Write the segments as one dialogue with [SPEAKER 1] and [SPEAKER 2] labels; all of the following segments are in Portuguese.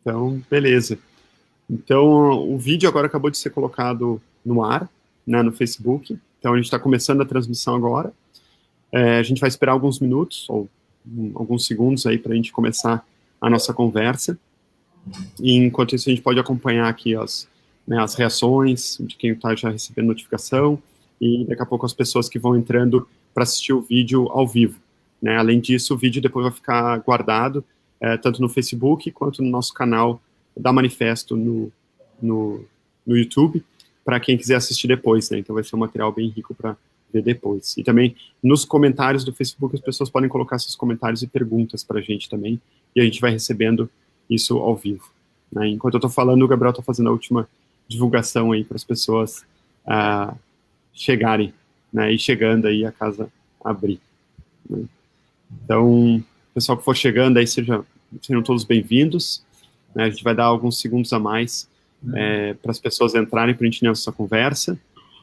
[SPEAKER 1] Então, beleza. Então, o vídeo agora acabou de ser colocado no ar, né, no Facebook. Então, a gente está começando a transmissão agora. A gente vai esperar alguns minutos, ou alguns segundos aí para a gente começar a nossa conversa. E, enquanto isso, a gente pode acompanhar aqui as reações de quem está já recebendo notificação e, daqui a pouco, as pessoas que vão entrando para assistir o vídeo ao vivo. Né? Além disso, o vídeo depois vai ficar guardado, tanto no Facebook quanto no nosso canal da Manifesto no YouTube, para quem quiser assistir depois, né? Então vai ser um material bem rico para ver depois. E também nos comentários do Facebook as pessoas podem colocar seus comentários e perguntas para a gente também, e a gente vai recebendo isso ao vivo. Né? Enquanto eu estou falando, o Gabriel está fazendo a última divulgação aí para as pessoas chegarem, né? E chegando aí a casa abrir. Né? Então, pessoal que for chegando aí, sejam todos bem-vindos. Né? A gente vai dar alguns segundos a mais para as pessoas entrarem para a gente nessa conversa.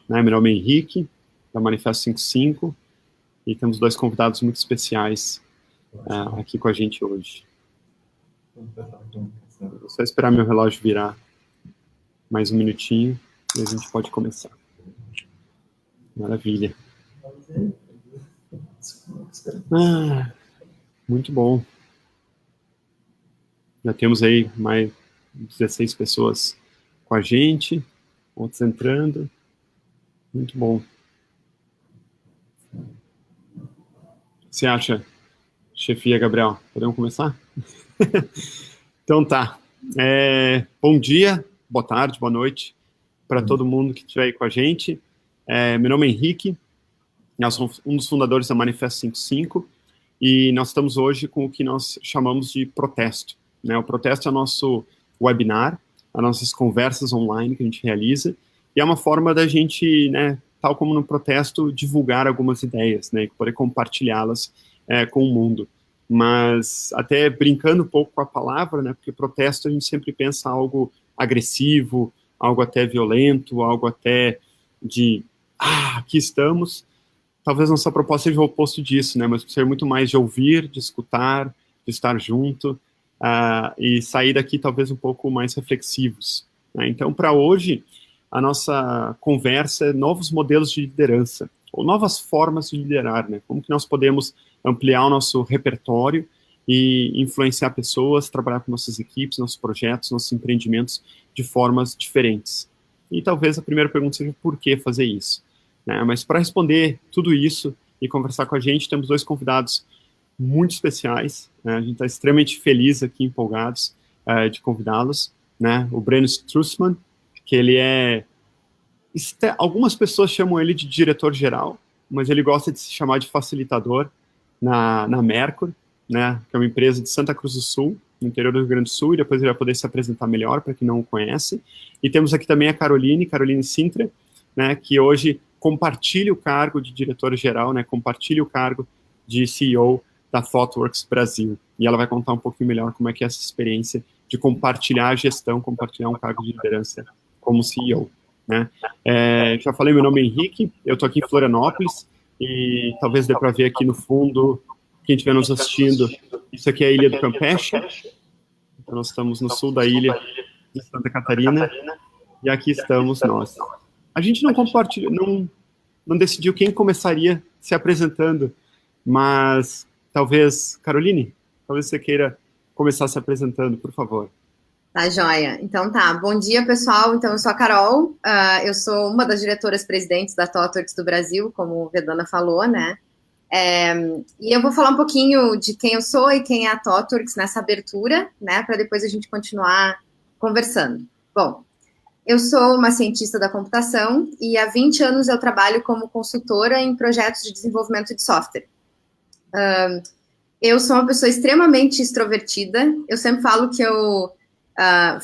[SPEAKER 1] Né? Meu nome é Henrique, da Manifesto 55, e temos dois convidados muito especiais aqui com a gente hoje. Vou só esperar meu relógio virar mais um minutinho e a gente pode começar. Maravilha. Muito bom. Já temos aí mais 16 pessoas com a gente, outros entrando. Muito bom. O que você acha, chefia Gabriel? Podemos começar? Então tá. Bom dia, boa tarde, boa noite para todo mundo que estiver aí com a gente. Meu nome é Henrique, nós somos um dos fundadores da Manifesto 55 e nós estamos hoje com o que nós chamamos de protesto. Né? O protesto é o nosso webinar, as nossas conversas online que a gente realiza, e é uma forma da gente, né, tal como no protesto, divulgar algumas ideias, né, e poder compartilhá-las com o mundo. Mas até brincando um pouco com a palavra, né, porque protesto a gente sempre pensa algo agressivo, algo até violento, algo até de, aqui estamos. Talvez nossa proposta seja o oposto disso, né, mas ser muito mais de ouvir, de escutar, de estar junto, e sair daqui talvez um pouco mais reflexivos. Né? Então, para hoje, a nossa conversa é novos modelos de liderança, ou novas formas de liderar, né? Como que nós podemos ampliar o nosso repertório e influenciar pessoas, trabalhar com nossas equipes, nossos projetos, nossos empreendimentos de formas diferentes. E talvez a primeira pergunta seja por que fazer isso? Né? Mas para responder tudo isso e conversar com a gente, temos dois convidados muito especiais, né? A gente está extremamente feliz aqui, empolgados de convidá-los, né? O Breno Strussman, que ele algumas pessoas chamam ele de diretor-geral, mas ele gosta de se chamar de facilitador na Mercur, né? Que é uma empresa de Santa Cruz do Sul, no interior do Rio Grande do Sul, e depois ele vai poder se apresentar melhor para quem não o conhece. E temos aqui também a Caroline Sintra, né? Que hoje compartilha o cargo de diretora-geral, né? Compartilha o cargo de CEO da ThoughtWorks Brasil. E ela vai contar um pouquinho melhor como é que é essa experiência de compartilhar a gestão, compartilhar um cargo de liderança como CEO. Né? Já falei, meu nome é Henrique, eu estou aqui em Florianópolis, e talvez dê para ver aqui no fundo, quem estiver nos assistindo, isso aqui é a Ilha do Campeche. Então nós estamos no sul da ilha de Santa Catarina, e aqui estamos nós. A gente não compartilha, não decidiu quem começaria se apresentando, mas talvez, Caroline, talvez você queira começar se apresentando, por favor.
[SPEAKER 2] Tá, joia. Então tá, bom dia pessoal, então eu sou a Carol, eu sou uma das diretoras presidentes da ThoughtWorks do Brasil, como a Vedana falou, né, e eu vou falar um pouquinho de quem eu sou e quem é a ThoughtWorks nessa abertura, né, para depois a gente continuar conversando. Bom, eu sou uma cientista da computação e há 20 anos eu trabalho como consultora em projetos de desenvolvimento de software. Eu sou uma pessoa extremamente extrovertida, eu sempre falo que eu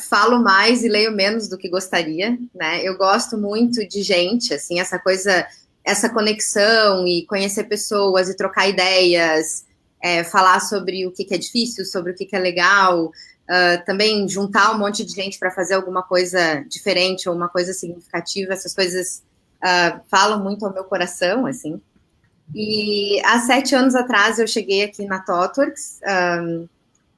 [SPEAKER 2] falo mais e leio menos do que gostaria, né? Eu gosto muito de gente, assim, essa conexão e conhecer pessoas e trocar ideias, falar sobre o que é difícil, sobre o que é legal, também juntar um monte de gente para fazer alguma coisa diferente ou uma coisa significativa, essas coisas falam muito ao meu coração, assim. E há 7 anos atrás eu cheguei aqui na ThoughtWorks,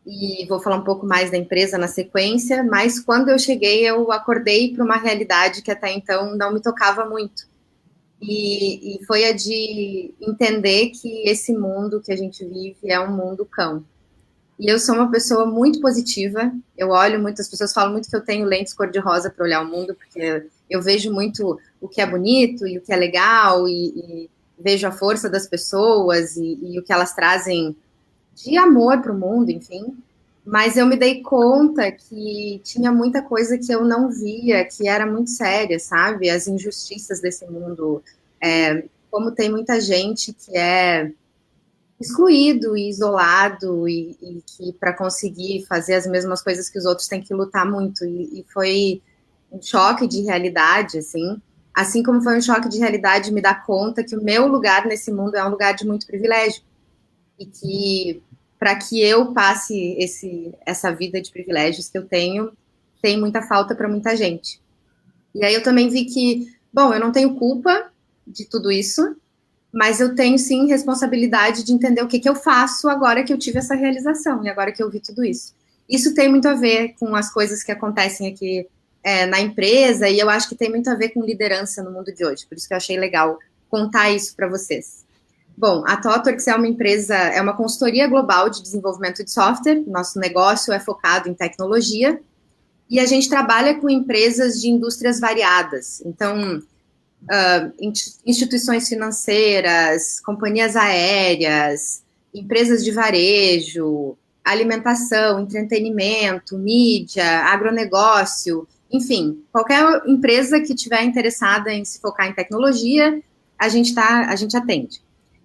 [SPEAKER 2] e vou falar um pouco mais da empresa na sequência, mas quando eu cheguei, eu acordei para uma realidade que até então não me tocava muito. E foi a de entender que esse mundo que a gente vive é um mundo cão. E eu sou uma pessoa muito positiva, eu olho muito, as pessoas falam muito que eu tenho lentes cor-de-rosa para olhar o mundo, porque eu vejo muito o que é bonito e o que é legal, e vejo a força das pessoas e o que elas trazem de amor para o mundo, enfim. Mas eu me dei conta que tinha muita coisa que eu não via, que era muito séria, sabe? As injustiças desse mundo, como tem muita gente que é excluído e isolado e que para conseguir fazer as mesmas coisas que os outros tem que lutar muito. E foi um choque de realidade, assim como foi um choque de realidade me dar conta que o meu lugar nesse mundo é um lugar de muito privilégio e que para que eu passe essa vida de privilégios que eu tenho, tem muita falta para muita gente. E aí eu também vi que, bom, eu não tenho culpa de tudo isso, mas eu tenho sim responsabilidade de entender o que eu faço agora que eu tive essa realização e agora que eu vi tudo isso. Isso tem muito a ver com as coisas que acontecem aqui na empresa, e eu acho que tem muito a ver com liderança no mundo de hoje, por isso que eu achei legal contar isso para vocês. Bom, a ThoughtWorks é uma empresa, é uma consultoria global de desenvolvimento de software, nosso negócio é focado em tecnologia, e a gente trabalha com empresas de indústrias variadas, então instituições financeiras, companhias aéreas, empresas de varejo, alimentação, entretenimento, mídia, agronegócio, enfim, qualquer empresa que estiver interessada em se focar em tecnologia, a gente atende.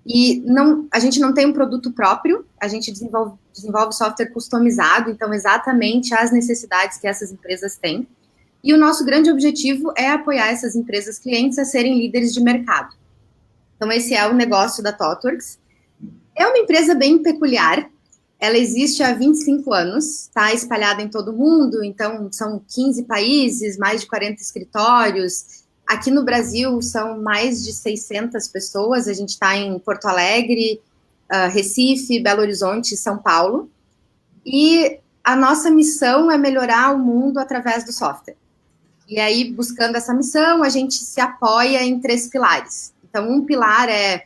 [SPEAKER 2] E a gente não tem um produto próprio, a gente desenvolve software customizado, então exatamente as necessidades que essas empresas têm. E o nosso grande objetivo é apoiar essas empresas clientes a serem líderes de mercado. Então, esse é o negócio da ThoughtWorks. É uma empresa bem peculiar. Ela existe há 25 anos, está espalhada em todo o mundo, então são 15 países, mais de 40 escritórios. Aqui no Brasil são mais de 600 pessoas, a gente está em Porto Alegre, Recife, Belo Horizonte e São Paulo. E a nossa missão é melhorar o mundo através do software. E aí, buscando essa missão, a gente se apoia em 3 pilares. Então, um pilar é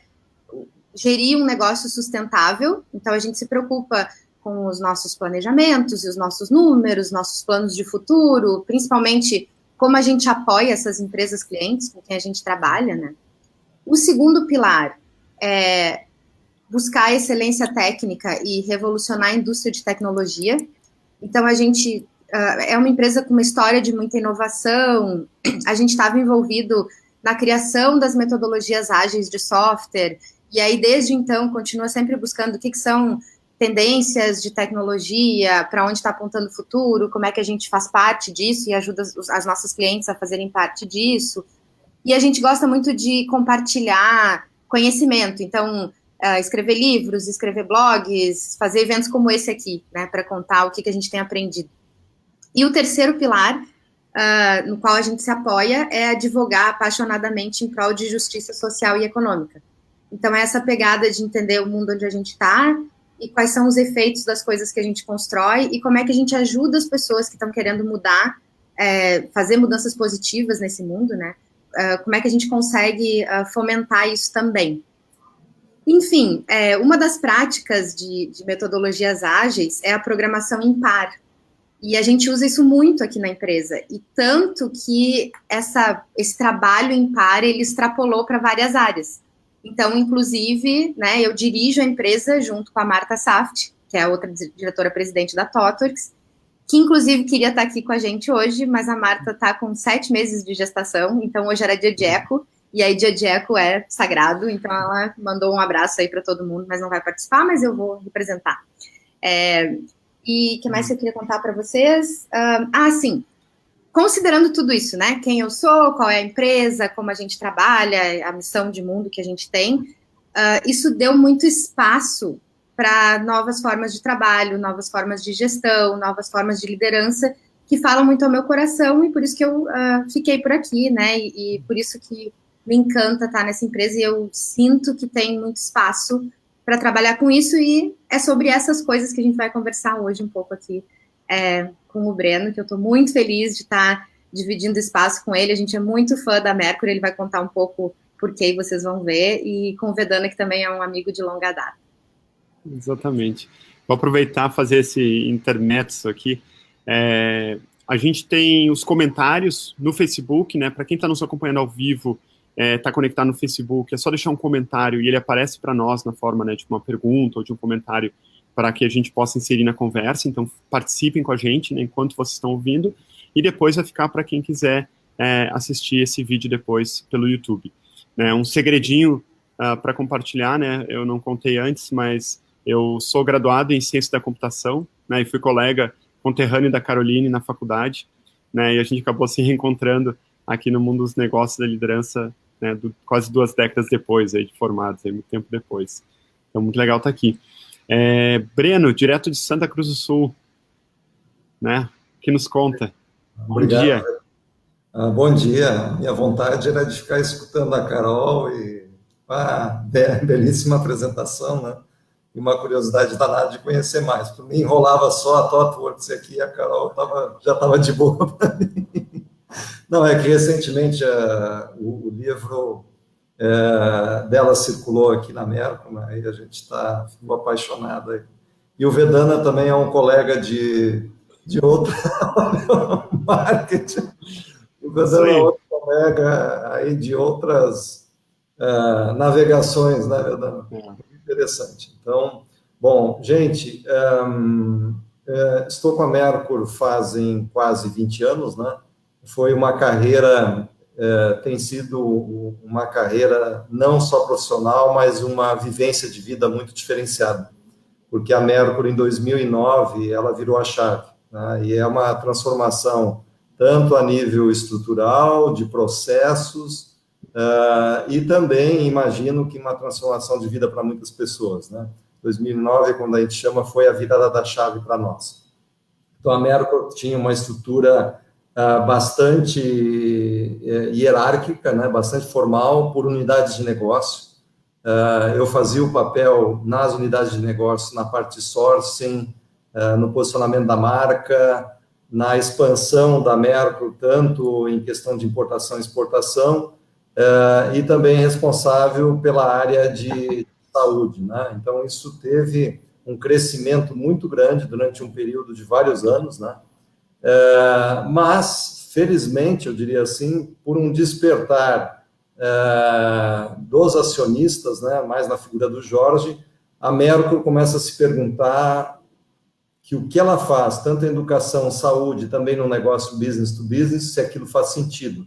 [SPEAKER 2] gerir um negócio sustentável. Então, a gente se preocupa com os nossos planejamentos e os nossos números, nossos planos de futuro, principalmente como a gente apoia essas empresas clientes com quem a gente trabalha, né? O segundo pilar é buscar excelência técnica e revolucionar a indústria de tecnologia. Então, a gente é uma empresa com uma história de muita inovação, a gente estava envolvido na criação das metodologias ágeis de software, e aí desde então continua sempre buscando o que são tendências de tecnologia, para onde está apontando o futuro, como é que a gente faz parte disso e ajuda as nossas clientes a fazerem parte disso. E a gente gosta muito de compartilhar conhecimento, então escrever livros, escrever blogs, fazer eventos como esse aqui, né, para contar o que a gente tem aprendido. E o terceiro pilar, no qual a gente se apoia, é advogar apaixonadamente em prol de justiça social e econômica. Então, é essa pegada de entender o mundo onde a gente está e quais são os efeitos das coisas que a gente constrói e como é que a gente ajuda as pessoas que estão querendo mudar, fazer mudanças positivas nesse mundo, né? Como é que a gente consegue fomentar isso também. Enfim, uma das práticas de metodologias ágeis é a programação em par. E a gente usa isso muito aqui na empresa. E tanto que esse trabalho em par, ele extrapolou para várias áreas. Então, inclusive, né, eu dirijo a empresa junto com a Marta Saft, que é a outra diretora-presidente da ThoughtWorks, que inclusive queria estar aqui com a gente hoje, mas a Marta está com 7 meses de gestação, então hoje era dia de eco, e aí dia de eco é sagrado, então ela mandou um abraço aí para todo mundo, mas não vai participar, mas eu vou representar. E o que mais eu queria contar para vocês? Sim. Considerando tudo isso, né? Quem eu sou, qual é a empresa, como a gente trabalha, a missão de mundo que a gente tem, isso deu muito espaço para novas formas de trabalho, novas formas de gestão, novas formas de liderança que falam muito ao meu coração e por isso que eu fiquei por aqui, né? E por isso que me encanta estar nessa empresa e eu sinto que tem muito espaço para trabalhar com isso e é sobre essas coisas que a gente vai conversar hoje um pouco aqui com o Breno, que eu estou muito feliz de estar dividindo espaço com ele. A gente é muito fã da Mercury, ele vai contar um pouco por que vocês vão ver, e com o Vedana, que também é um amigo de longa data.
[SPEAKER 1] Exatamente. Vou aproveitar e fazer esse intermezzo aqui. A gente tem os comentários no Facebook, né? Para quem está nos acompanhando ao vivo, está conectado no Facebook, é só deixar um comentário e ele aparece para nós na forma, né, de uma pergunta ou de um comentário para que a gente possa inserir na conversa. Então, participem com a gente, né, enquanto vocês estão ouvindo, e depois vai ficar para quem quiser assistir esse vídeo depois pelo YouTube. Um segredinho para compartilhar, né? Eu não contei antes, mas eu sou graduado em Ciência da Computação, né, e fui colega conterrâneo da Caroline na faculdade, né, e a gente acabou se reencontrando aqui no mundo dos negócios da liderança, né, quase 2 décadas depois, aí, de formados, aí, muito tempo depois. Então, muito legal estar aqui. Breno, direto de Santa Cruz do Sul, né, que nos conta.
[SPEAKER 3] Obrigado.
[SPEAKER 1] Bom dia.
[SPEAKER 3] Bom dia. Minha vontade era de ficar escutando a Carol e belíssima apresentação, né? E uma curiosidade danada de conhecer mais. Por mim, enrolava só a ThoughtWorks aqui, a Carol já estava de boa para mim. Não, é que recentemente o livro dela circulou aqui na Merco, né, e a gente ficou apaixonado aí. E o Vedana também é um colega de outro marketing. O Vedana é outro colega aí de outras navegações, né, Vedana? Interessante. Então, bom, gente, estou com a Mercur fazem quase 20 anos, né? Foi uma carreira, tem sido uma carreira não só profissional, mas uma vivência de vida muito diferenciada, porque a Mercur, em 2009, ela virou a chave, né? E é uma transformação tanto a nível estrutural, de processos, e também, imagino que uma transformação de vida para muitas pessoas, né? 2009, quando a gente chama, foi a virada da chave para nós. Então, a Mercur tinha uma estrutura bastante hierárquica, né? Bastante formal, por unidades de negócio. Eu fazia o papel nas unidades de negócio, na parte de sourcing, no posicionamento da marca, na expansão da Mercur, tanto em questão de importação e exportação, e também responsável pela área de saúde, né? Então, isso teve um crescimento muito grande durante um período de vários anos, né? Mas, felizmente, eu diria assim, por um despertar dos acionistas, né, mais na figura do Jorge, a Mercur começa a se perguntar que o que ela faz, tanto em educação, saúde, também no negócio business to business, se aquilo faz sentido.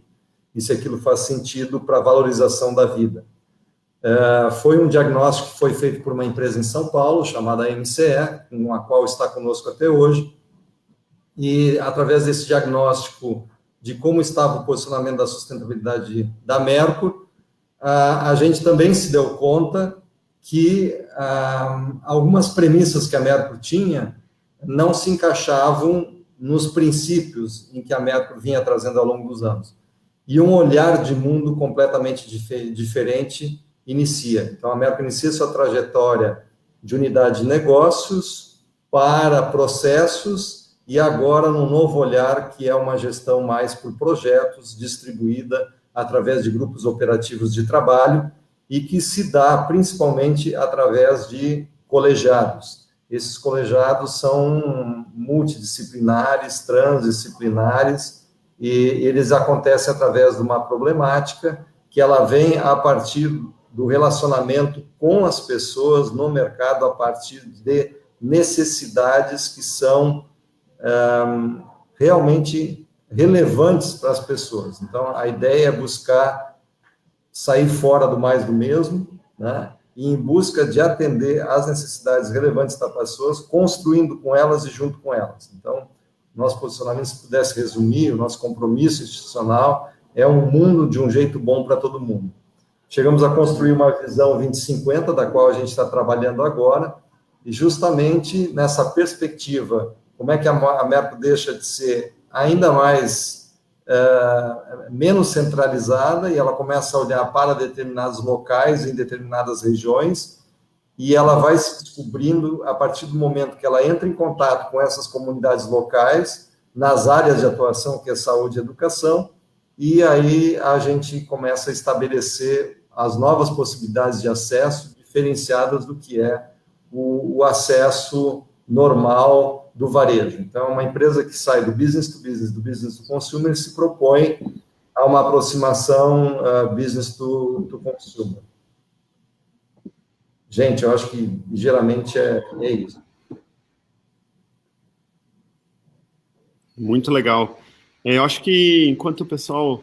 [SPEAKER 3] E se aquilo faz sentido para a valorização da vida. Foi um diagnóstico que foi feito por uma empresa em São Paulo, chamada MCE, com a qual está conosco até hoje, e através desse diagnóstico de como estava o posicionamento da sustentabilidade da Mercur, a gente também se deu conta que algumas premissas que a Mercur tinha não se encaixavam nos princípios em que a Mercur vinha trazendo ao longo dos anos. E um olhar de mundo completamente diferente inicia. Então, a Mercur inicia sua trajetória de unidade de negócios para processos e agora num novo olhar que é uma gestão mais por projetos, distribuída através de grupos operativos de trabalho e que se dá principalmente através de colegiados. Esses colegiados são multidisciplinares, transdisciplinares, e eles acontecem através de uma problemática que ela vem a partir do relacionamento com as pessoas no mercado, a partir de necessidades que são realmente relevantes para as pessoas. Então, a ideia é buscar sair fora do mais do mesmo, né? E em busca de atender às necessidades relevantes das pessoas, construindo com elas e junto com elas. Então, nosso posicionamento, se pudesse resumir, o nosso compromisso institucional é um mundo de um jeito bom para todo mundo. Chegamos a construir uma visão 2050, da qual a gente está trabalhando agora, e justamente nessa perspectiva, como é que a Mercur deixa de ser ainda mais menos centralizada, e ela começa a olhar para determinados locais, em determinadas regiões, e ela vai se descobrindo a partir do momento que ela entra em contato com essas comunidades locais, nas áreas de atuação, que é saúde e educação, e aí a gente começa a estabelecer as novas possibilidades de acesso, diferenciadas do que é o acesso normal do varejo. Então, uma empresa que sai do business to consumer, se propõe a uma aproximação business to consumer. Gente, eu acho que geralmente é isso.
[SPEAKER 1] Muito legal. Eu acho que enquanto o pessoal,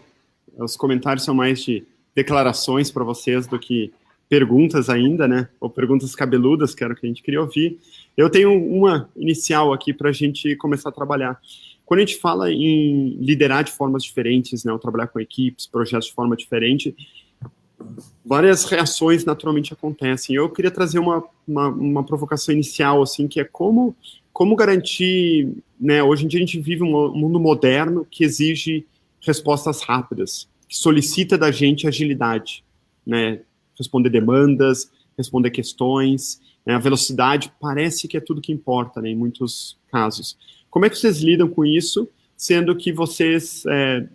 [SPEAKER 1] os comentários são mais de declarações para vocês do que perguntas ainda, né? Ou perguntas cabeludas, que era o que a gente queria ouvir. Eu tenho uma inicial aqui para a gente começar a trabalhar. Quando a gente fala em liderar de formas diferentes, né? Ou trabalhar com equipes, projetos de forma diferente, várias reações naturalmente acontecem. Eu queria trazer uma provocação inicial, assim, que é como garantir, né? Hoje em dia a gente vive um mundo moderno que exige respostas rápidas, que solicita da gente agilidade, né? Responder demandas, responder questões, né? A velocidade parece que é tudo que importa, né? Em muitos casos. Como é que vocês lidam com isso, sendo que vocês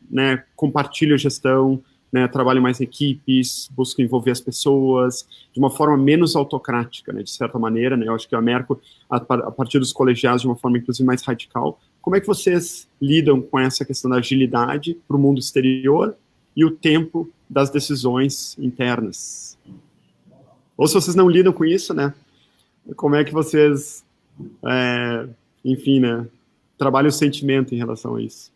[SPEAKER 1] né, compartilham a gestão, né, trabalham mais em equipes, buscam envolver as pessoas de uma forma menos autocrática, né, de certa maneira, né? Eu acho que a Merco, a partir dos colegiados, de uma forma inclusive mais radical. Como é que vocês lidam com essa questão da agilidade para o mundo exterior e o tempo das decisões internas? Ou se vocês não lidam com isso, né? Como é que vocês, enfim, né, trabalham o sentimento em relação a isso?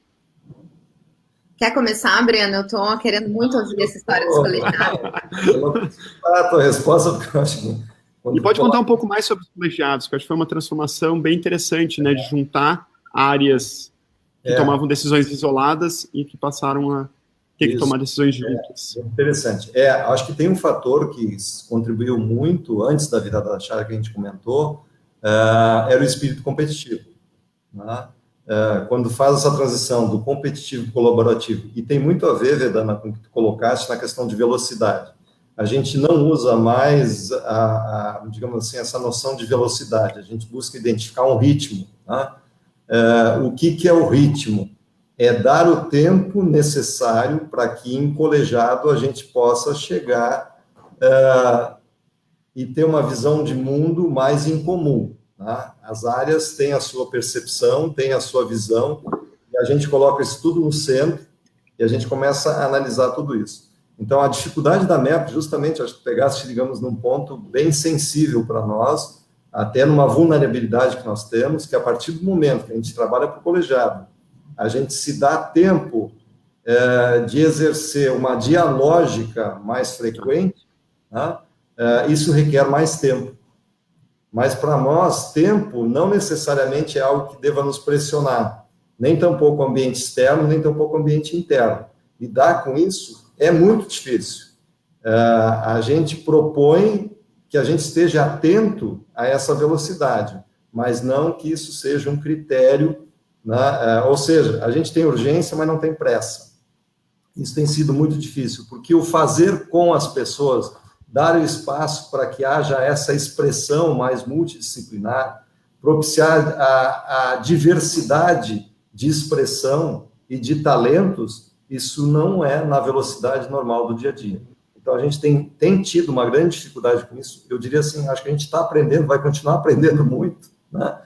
[SPEAKER 2] Quer começar, Breno? Eu estou querendo muito ouvir essa história dos colegiados.
[SPEAKER 3] Eu vou a tua resposta, porque eu acho que...
[SPEAKER 1] E pode contar um pouco mais sobre os colegiados, que eu acho que foi uma transformação bem interessante, né, de juntar áreas que tomavam decisões isoladas e que passaram a ter que tomar decisões juntas.
[SPEAKER 3] Interessante. Acho que tem um fator que contribuiu muito antes da virada da chave que a gente comentou, era o espírito competitivo, né? Quando faz essa transição do competitivo colaborativo, e tem muito a ver, Vedana, com o que tu colocaste na questão de velocidade. A gente não usa mais, digamos assim, essa noção de velocidade, a gente busca identificar um ritmo, né? O que é o ritmo? É dar o tempo necessário para que, em colegiado, a gente possa chegar e ter uma visão de mundo mais em comum. Tá? As áreas têm a sua percepção, têm a sua visão, e a gente coloca isso tudo no centro, e a gente começa a analisar tudo isso. Então, a dificuldade da MEP, justamente, acho que pegaste, digamos, num ponto bem sensível para nós, até numa vulnerabilidade que nós temos, que a partir do momento que a gente trabalha para o colegiado, a gente se dá tempo de exercer uma dialógica mais frequente, né? Isso requer mais tempo. Mas, para nós, tempo não necessariamente é algo que deva nos pressionar, nem tampouco o ambiente externo, nem tampouco o ambiente interno. Lidar com isso é muito difícil. A gente propõe que a gente esteja atento a essa velocidade, mas não que isso seja um critério, né? Ou seja, a gente tem urgência, mas não tem pressa. Isso tem sido muito difícil, porque o fazer com as pessoas, dar o espaço para que haja essa expressão mais multidisciplinar, propiciar a diversidade de expressão e de talentos, isso não é na velocidade normal do dia a dia. Então, a gente tem tido uma grande dificuldade com isso. Eu diria assim, acho que a gente está aprendendo, vai continuar aprendendo muito, né?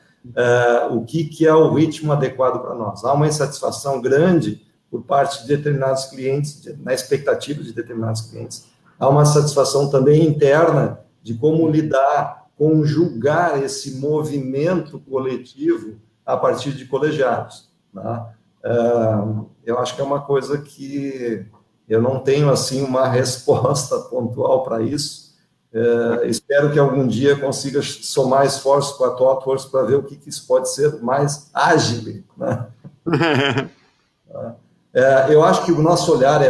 [SPEAKER 3] O que é o ritmo adequado para nós. Há uma insatisfação grande por parte de determinados clientes, na expectativa de determinados clientes. Há uma satisfação também interna de como lidar, conjugar esse movimento coletivo a partir de colegiados, né? Eu acho que é uma coisa que eu não tenho, assim, uma resposta pontual para isso. Espero que algum dia consiga somar esforços com a ThoughtWorks para ver o que isso pode ser mais ágil, né? Eu acho que o nosso olhar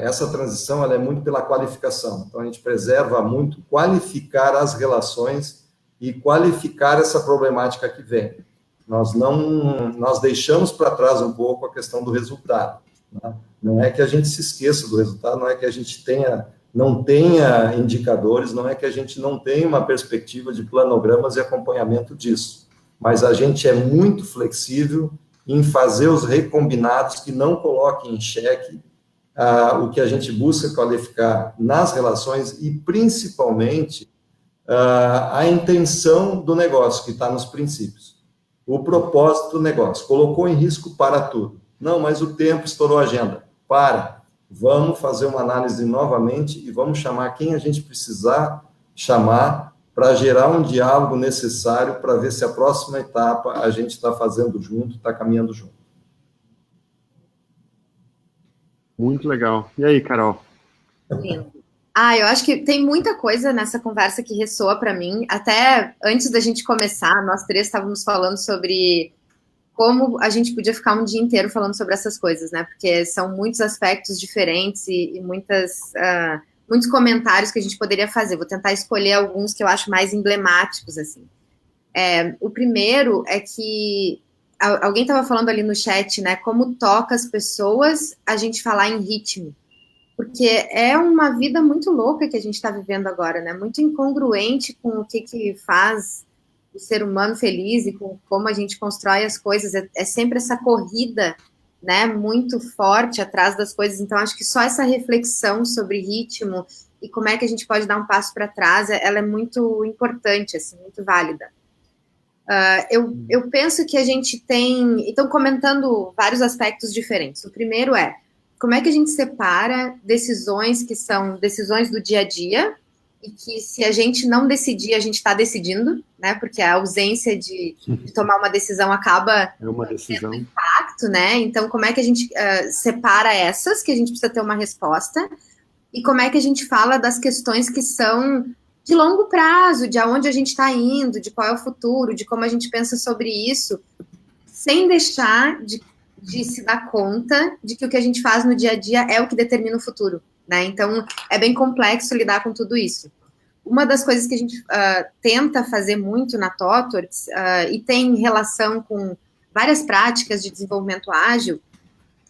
[SPEAKER 3] essa transição ela é muito pela qualificação. Então, a gente preserva muito qualificar as relações e qualificar essa problemática que vem. Nós deixamos para trás um pouco a questão do resultado, né? Não é que a gente se esqueça do resultado, não é que a gente tenha não tenha indicadores, não é que a gente não tenha uma perspectiva de planogramas e acompanhamento disso, mas a gente é muito flexível em fazer os recombinados que não coloquem em xeque o que a gente busca qualificar nas relações e, principalmente, a intenção do negócio, que está nos princípios. O propósito do negócio. Colocou em risco, para tudo. Não, mas o tempo estourou a agenda. Para. Vamos fazer uma análise novamente e vamos chamar quem a gente precisar chamar para gerar um diálogo necessário para ver se a próxima etapa a gente está fazendo junto, está caminhando junto.
[SPEAKER 1] Muito legal. E aí, Carol?
[SPEAKER 2] Lindo. Eu acho que tem muita coisa nessa conversa que ressoa para mim. Até antes da gente começar, nós três estávamos falando sobre como a gente podia ficar um dia inteiro falando sobre essas coisas, né? Porque são muitos aspectos diferentes e muitos comentários que a gente poderia fazer. Vou tentar escolher alguns que eu acho mais emblemáticos, assim. O primeiro é que alguém estava falando ali no chat, né? Como toca as pessoas a gente falar em ritmo. Porque é uma vida muito louca que a gente está vivendo agora, né? Muito incongruente com o que faz o ser humano feliz e com como a gente constrói as coisas. É sempre essa corrida, né? Muito forte atrás das coisas. Então, acho que só essa reflexão sobre ritmo e como é que a gente pode dar um passo para trás, ela é muito importante, assim, muito válida. Eu penso que a gente tem... Então, comentando vários aspectos diferentes. O primeiro é como é que a gente separa decisões que são decisões do dia a dia e que se a gente não decidir, a gente está decidindo, né? Porque a ausência de tomar uma decisão acaba tendo impacto, né? Então, como é que a gente separa essas que a gente precisa ter uma resposta e como é que a gente fala das questões que são de longo prazo, de aonde a gente está indo, de qual é o futuro, de como a gente pensa sobre isso, sem deixar de se dar conta de que o que a gente faz no dia a dia é o que determina o futuro, né? Então, é bem complexo lidar com tudo isso. Uma das coisas que a gente tenta fazer muito na ThoughtWorks, e tem relação com várias práticas de desenvolvimento ágil,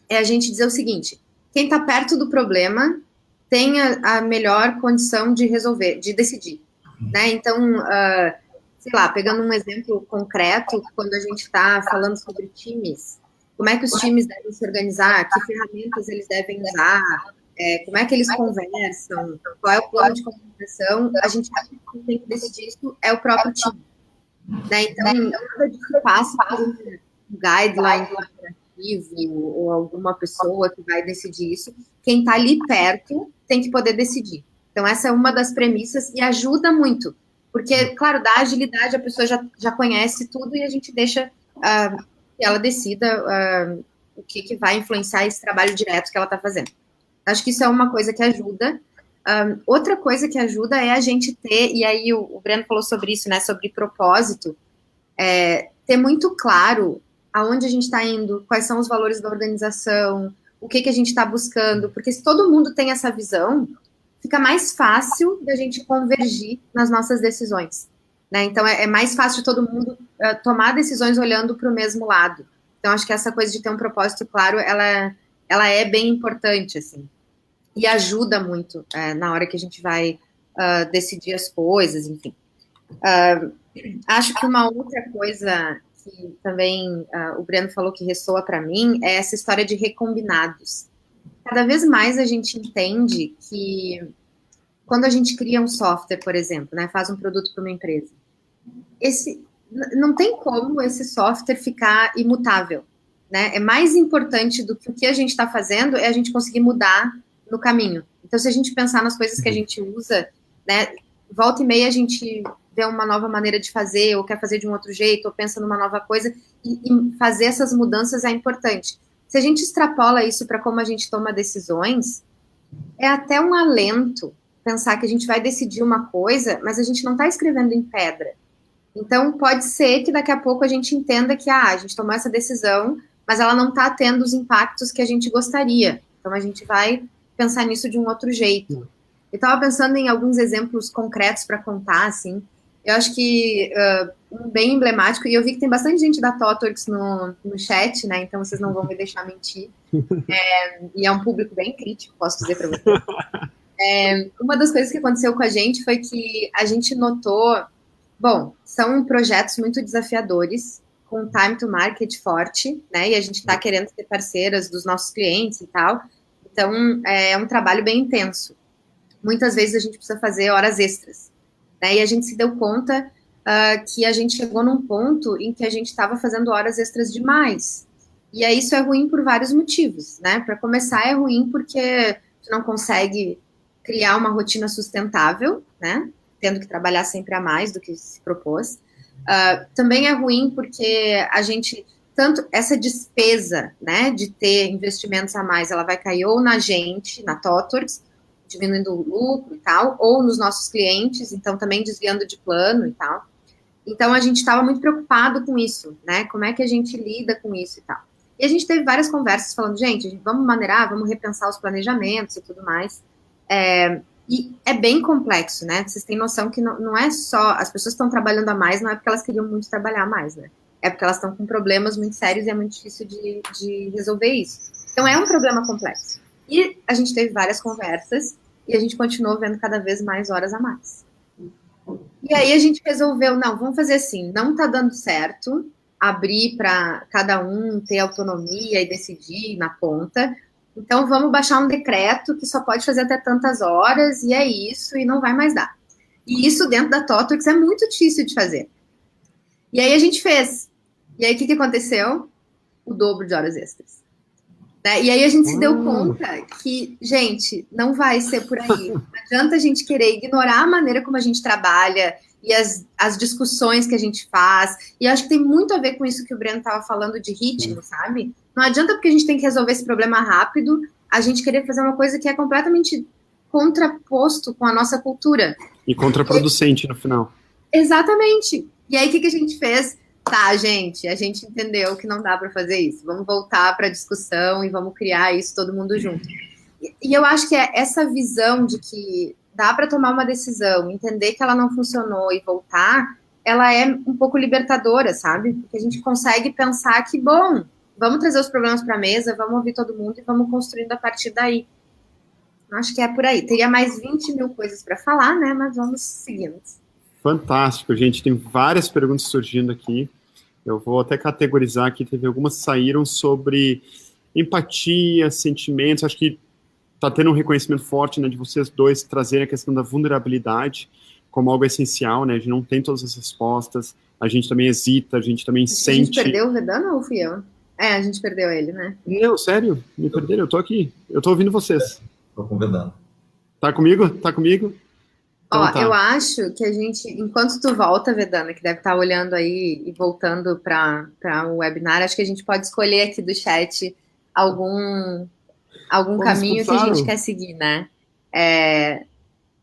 [SPEAKER 2] é a gente dizer o seguinte: quem está perto do problema tem a melhor condição de resolver, de decidir, né? Então, sei lá, pegando um exemplo concreto, quando a gente está falando sobre times, como é que os times devem se organizar, que ferramentas eles devem usar, como é que eles conversam, qual é o plano de comunicação, a gente acha que quem tem que decidir isso é o próprio time, né? Então, nada disso passa por um guideline corporativo ou alguma pessoa que vai decidir isso. Quem está ali perto tem que poder decidir. Então, essa é uma das premissas e ajuda muito, porque, claro, dá agilidade, a pessoa já conhece tudo e a gente deixa que ela decida o que vai influenciar esse trabalho direto que ela está fazendo. Acho que isso é uma coisa que ajuda. Outra coisa que ajuda é a gente ter, e aí o Breno falou sobre isso, né, sobre propósito, ter muito claro aonde a gente está indo, quais são os valores da organização, o que a gente está buscando, porque se todo mundo tem essa visão, fica mais fácil da gente convergir nas nossas decisões, né? Então, é mais fácil todo mundo tomar decisões olhando para o mesmo lado. Então, acho que essa coisa de ter um propósito claro, ela é bem importante, assim, e ajuda muito na hora que a gente vai decidir as coisas, enfim. Acho que uma outra coisa que também o Breno falou que ressoa para mim é essa história de recombinados. Cada vez mais a gente entende que quando a gente cria um software, por exemplo, né, faz um produto para uma empresa, não tem como esse software ficar imutável, né? É mais importante do que o que a gente está fazendo é a gente conseguir mudar no caminho. Então, se a gente pensar nas coisas que a gente usa, né, volta e meia a gente vê uma nova maneira de fazer, ou quer fazer de um outro jeito, ou pensa numa nova coisa, e fazer essas mudanças é importante. Se a gente extrapola isso para como a gente toma decisões, é até um alento pensar que a gente vai decidir uma coisa, mas a gente não está escrevendo em pedra. Então, pode ser que daqui a pouco a gente entenda que a gente tomou essa decisão, mas ela não está tendo os impactos que a gente gostaria. Então, a gente vai pensar nisso de um outro jeito. Eu estava pensando em alguns exemplos concretos para contar, assim. Eu acho que um bem emblemático, e eu vi que tem bastante gente da ThoughtWorks no chat, né? Então vocês não vão me deixar mentir. E é um público bem crítico, posso dizer para vocês. Uma das coisas que aconteceu com a gente foi que a gente notou, bom, são projetos muito desafiadores, com time to market forte, né? E a gente está querendo ser parceiras dos nossos clientes e tal. Então, é um trabalho bem intenso. Muitas vezes a gente precisa fazer horas extras, né? E a gente se deu conta que a gente chegou num ponto em que a gente estava fazendo horas extras demais. E aí isso é ruim por vários motivos, né? Para começar, é ruim porque tu não consegue criar uma rotina sustentável, né? Tendo que trabalhar sempre a mais do que se propôs. Também é ruim porque a gente, tanto essa despesa, né, de ter investimentos a mais, ela vai cair ou na gente, na Totworks, diminuindo o lucro e tal, ou nos nossos clientes, então também desviando de plano e tal. Então a gente estava muito preocupado com isso, né? Como é que a gente lida com isso e tal. E a gente teve várias conversas falando, gente, vamos maneirar, vamos repensar os planejamentos e tudo mais. E é bem complexo, né? Vocês têm noção que não é só... As pessoas estão trabalhando a mais, não é porque elas queriam muito trabalhar mais, né? É porque elas estão com problemas muito sérios e é muito difícil de resolver isso. Então é um problema complexo. E a gente teve várias conversas e a gente continuou vendo cada vez mais horas a mais. E aí a gente resolveu, não, vamos fazer assim, não tá dando certo abrir para cada um ter autonomia e decidir na ponta, então vamos baixar um decreto que só pode fazer até tantas horas e é isso, e não vai mais dar. E isso dentro da Totworks é muito difícil de fazer. E aí a gente fez. E aí o que aconteceu? O dobro de horas extras. Né? E aí a gente se deu conta que, gente, não vai ser por aí. Não adianta a gente querer ignorar a maneira como a gente trabalha e as discussões que a gente faz. E acho que tem muito a ver com isso que o Breno estava falando de ritmo, sabe? Não adianta porque a gente tem que resolver esse problema rápido, a gente querer fazer uma coisa que é completamente contraposto com a nossa cultura.
[SPEAKER 1] E contraproducente no final.
[SPEAKER 2] Exatamente. E aí o que a gente fez? Tá, gente, a gente entendeu que não dá para fazer isso. Vamos voltar para a discussão e vamos criar isso todo mundo junto. E eu acho que é essa visão de que dá para tomar uma decisão, entender que ela não funcionou e voltar, ela é um pouco libertadora, sabe? Porque a gente consegue pensar que, bom, vamos trazer os problemas para a mesa, vamos ouvir todo mundo e vamos construindo a partir daí. Acho que é por aí. Teria mais 20 mil coisas para falar, né? Mas vamos seguindo.
[SPEAKER 1] Fantástico, gente. Tem várias perguntas surgindo aqui. Eu vou até categorizar aqui. Teve algumas que saíram sobre empatia, sentimentos. Acho que está tendo um reconhecimento forte, né, de vocês dois trazerem a questão da vulnerabilidade como algo essencial, né? A gente não tem todas as respostas. A gente também hesita, a gente também sente...
[SPEAKER 2] A gente perdeu o Vedano ou fui eu? A gente perdeu ele, né?
[SPEAKER 1] Não, sério, me perderam. Eu tô aqui. Eu tô ouvindo vocês.
[SPEAKER 3] Tô com o Vedano.
[SPEAKER 1] Tá comigo? Tá comigo?
[SPEAKER 2] Então, eu acho que a gente, enquanto tu volta, Vedana, que deve estar olhando aí e voltando para o webinar, acho que a gente pode escolher aqui do chat algum caminho que a gente quer seguir, né?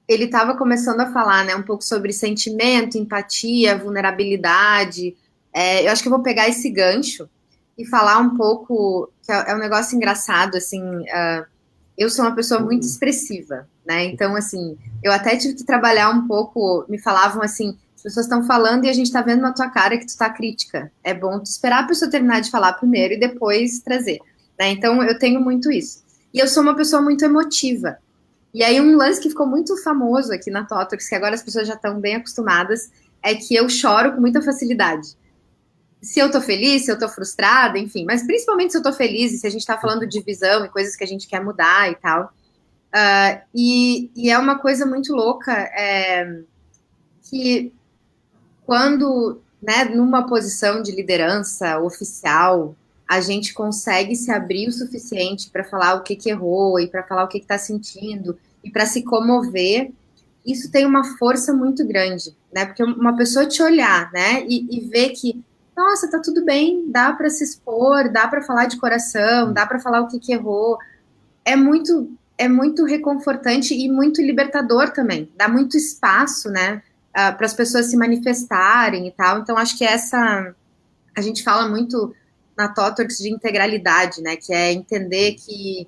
[SPEAKER 2] Ele estava começando a falar, né, um pouco sobre sentimento, empatia, vulnerabilidade. Eu acho que eu vou pegar esse gancho e falar um pouco, que é um negócio engraçado, assim, eu sou uma pessoa muito expressiva, né? Então, assim, eu até tive que trabalhar um pouco, me falavam assim, as pessoas estão falando e a gente tá vendo na tua cara que tu tá crítica. É bom tu esperar a pessoa terminar de falar primeiro e depois trazer, né? Então, eu tenho muito isso. E eu sou uma pessoa muito emotiva. E aí, um lance que ficou muito famoso aqui na Totworks, que agora as pessoas já estão bem acostumadas, é que eu choro com muita facilidade. Se eu tô feliz, se eu tô frustrada, enfim. Mas principalmente se eu tô feliz, e se a gente tá falando de visão e coisas que a gente quer mudar e tal. E é uma coisa muito louca que quando, né, numa posição de liderança oficial, a gente consegue se abrir o suficiente para falar o que errou e para falar o que está sentindo e para se comover, isso tem uma força muito grande, né? Porque uma pessoa te olhar, né, e ver que, nossa, tá tudo bem, dá para se expor, dá para falar de coração, dá para falar o que errou, é muito reconfortante e muito libertador também, dá muito espaço, né, para as pessoas se manifestarem e tal. Então, acho que a gente fala muito na Totworks de integralidade, né, que é entender que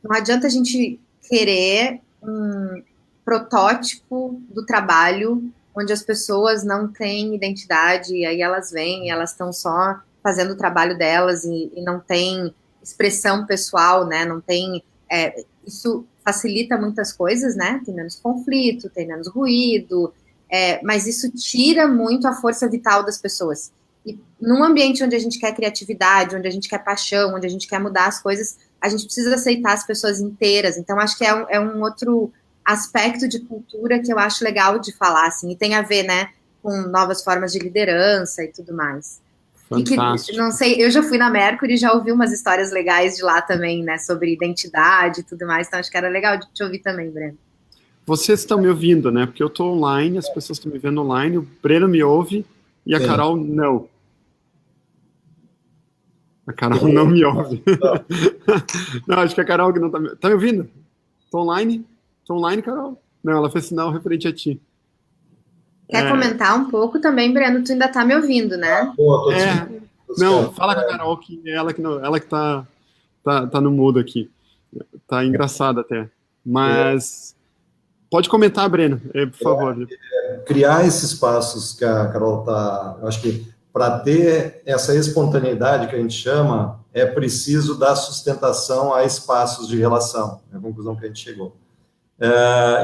[SPEAKER 2] não adianta a gente querer um protótipo do trabalho onde as pessoas não têm identidade, e aí elas vêm, elas estão só fazendo o trabalho delas e não tem expressão pessoal, né, não tem... isso facilita muitas coisas, né? Tem menos conflito, tem menos ruído, mas isso tira muito a força vital das pessoas. E num ambiente onde a gente quer criatividade, onde a gente quer paixão, onde a gente quer mudar as coisas, a gente precisa aceitar as pessoas inteiras. Então, acho que é um outro aspecto de cultura que eu acho legal de falar, assim, e tem a ver, né, com novas formas de liderança e tudo mais.
[SPEAKER 1] Fantástico.
[SPEAKER 2] E que, não sei, eu já fui na Mercury e já ouvi umas histórias legais de lá também, né, sobre identidade e tudo mais, então acho que era legal de te ouvir também, Breno.
[SPEAKER 1] Vocês estão me ouvindo, né? Porque eu estou online, as pessoas estão me vendo online, o Breno me ouve e a Carol não. A Carol não me ouve. Não, acho que a Carol que não tá me... Tá me ouvindo? Tô online? Tô online, Carol? Não, ela fez sinal referente a ti.
[SPEAKER 2] Quer comentar um pouco também, Breno? Tu ainda tá me ouvindo, né?
[SPEAKER 1] Não, fala com a Carol, que é ela que tá no mudo aqui. Tá engraçado até. Mas pode comentar, Breno, por favor.
[SPEAKER 3] Criar esses espaços que a Carol tá... Eu acho que para ter essa espontaneidade que a gente chama, é preciso dar sustentação a espaços de relação. É a conclusão que a gente chegou.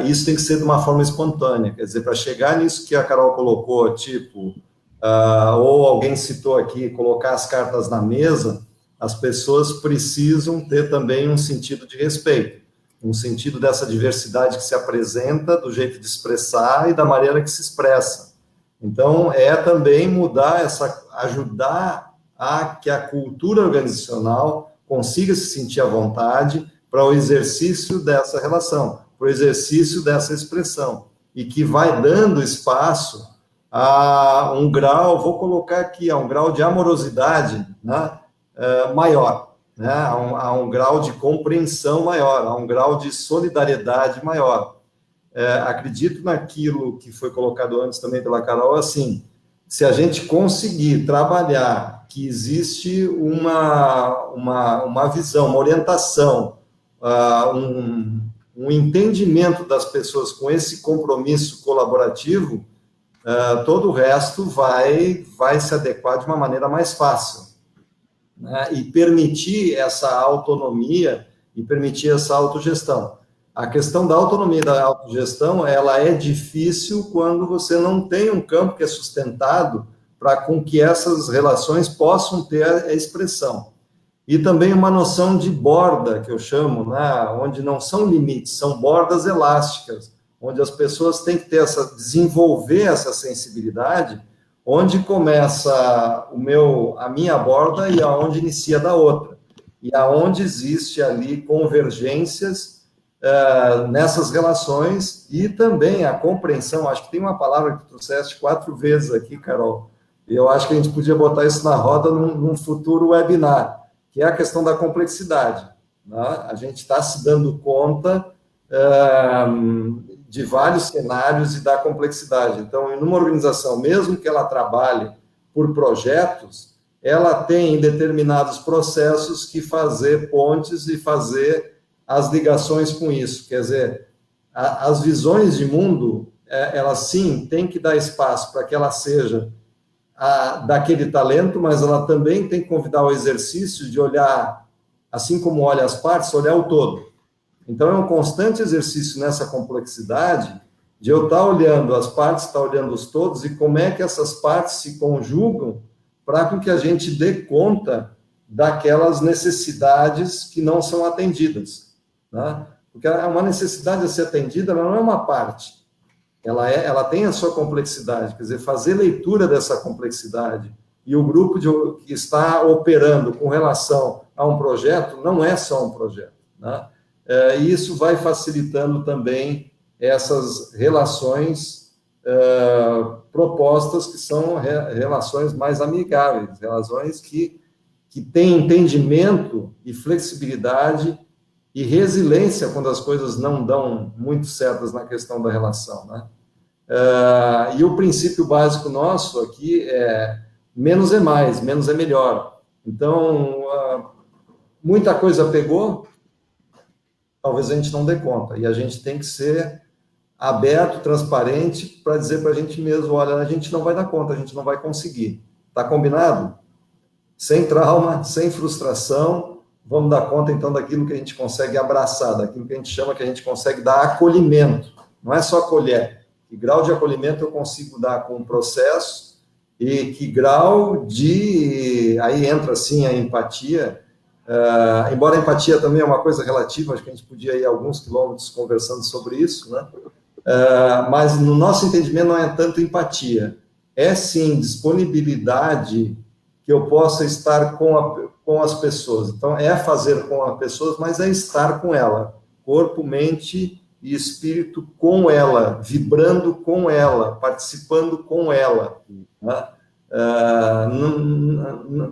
[SPEAKER 3] Isso tem que ser de uma forma espontânea. Quer dizer, para chegar nisso que a Carol colocou, tipo, ou alguém citou aqui, colocar as cartas na mesa, as pessoas precisam ter também um sentido de respeito, um sentido dessa diversidade que se apresenta, do jeito de expressar e da maneira que se expressa. Então, também ajudar a que a cultura organizacional consiga se sentir à vontade para o exercício dessa relação, para o exercício dessa expressão, e que vai dando espaço a um grau, vou colocar aqui, a um grau de amorosidade, né, maior, né, a um grau de compreensão maior, a um grau de solidariedade maior. Acredito naquilo que foi colocado antes também pela Carol, assim, se a gente conseguir trabalhar que existe uma visão, uma orientação, um entendimento das pessoas com esse compromisso colaborativo, todo o resto vai se adequar de uma maneira mais fácil, né? E permitir essa autonomia e permitir essa autogestão. A questão da autonomia e da autogestão, ela é difícil quando você não tem um campo que é sustentado para com que essas relações possam ter a expressão. E também uma noção de borda, que eu chamo, né, onde não são limites, são bordas elásticas, onde as pessoas têm que desenvolver essa sensibilidade, onde começa a minha borda e aonde inicia da outra. E aonde existe ali convergências nessas relações, e também a compreensão. Acho que tem uma palavra que tu trouxeste 4 vezes aqui, Carol, e eu acho que a gente podia botar isso na roda num futuro webinar, que é a questão da complexidade, né? A gente está se dando conta de vários cenários e da complexidade. Então, numa organização, mesmo que ela trabalhe por projetos, ela tem determinados processos que fazer pontes e fazer as ligações com isso. Quer dizer, as visões de mundo, elas sim têm que dar espaço para que ela seja daquele talento, mas ela também tem que convidar o exercício de olhar, assim como olha as partes, olhar o todo. Então, é um constante exercício nessa complexidade de eu estar olhando as partes, estar olhando os todos, e como é que essas partes se conjugam para que a gente dê conta daquelas necessidades que não são atendidas, né? Porque uma necessidade a ser atendida, ela não é uma parte, ela tem a sua complexidade. Quer dizer, fazer leitura dessa complexidade, e o grupo que está operando com relação a um projeto não é só um projeto, né? E isso vai facilitando também essas relações propostas, que são relações mais amigáveis, relações que têm entendimento e flexibilidade e resiliência quando as coisas não dão muito certas na questão da relação, né? E o princípio básico nosso aqui é menos é mais, menos é melhor. Então, muita coisa pegou, talvez a gente não dê conta, e a gente tem que ser aberto, transparente, para dizer para a gente mesmo, olha, a gente não vai dar conta, a gente não vai conseguir. Tá combinado? Sem trauma, sem frustração, vamos dar conta, então, daquilo que a gente consegue abraçar, daquilo que a gente chama que a gente consegue dar acolhimento. Não é só acolher. Que grau de acolhimento eu consigo dar com o processo e que grau de... Aí entra, sim, a empatia. Embora a empatia também é uma coisa relativa, acho que a gente podia ir alguns quilômetros conversando sobre isso, né? Mas no nosso entendimento não é tanto empatia. É, sim, disponibilidade que eu possa estar com as pessoas. Então, é fazer com as pessoas, mas é estar com ela. Corpo, mente e espírito com ela, vibrando com ela, participando com ela. Né?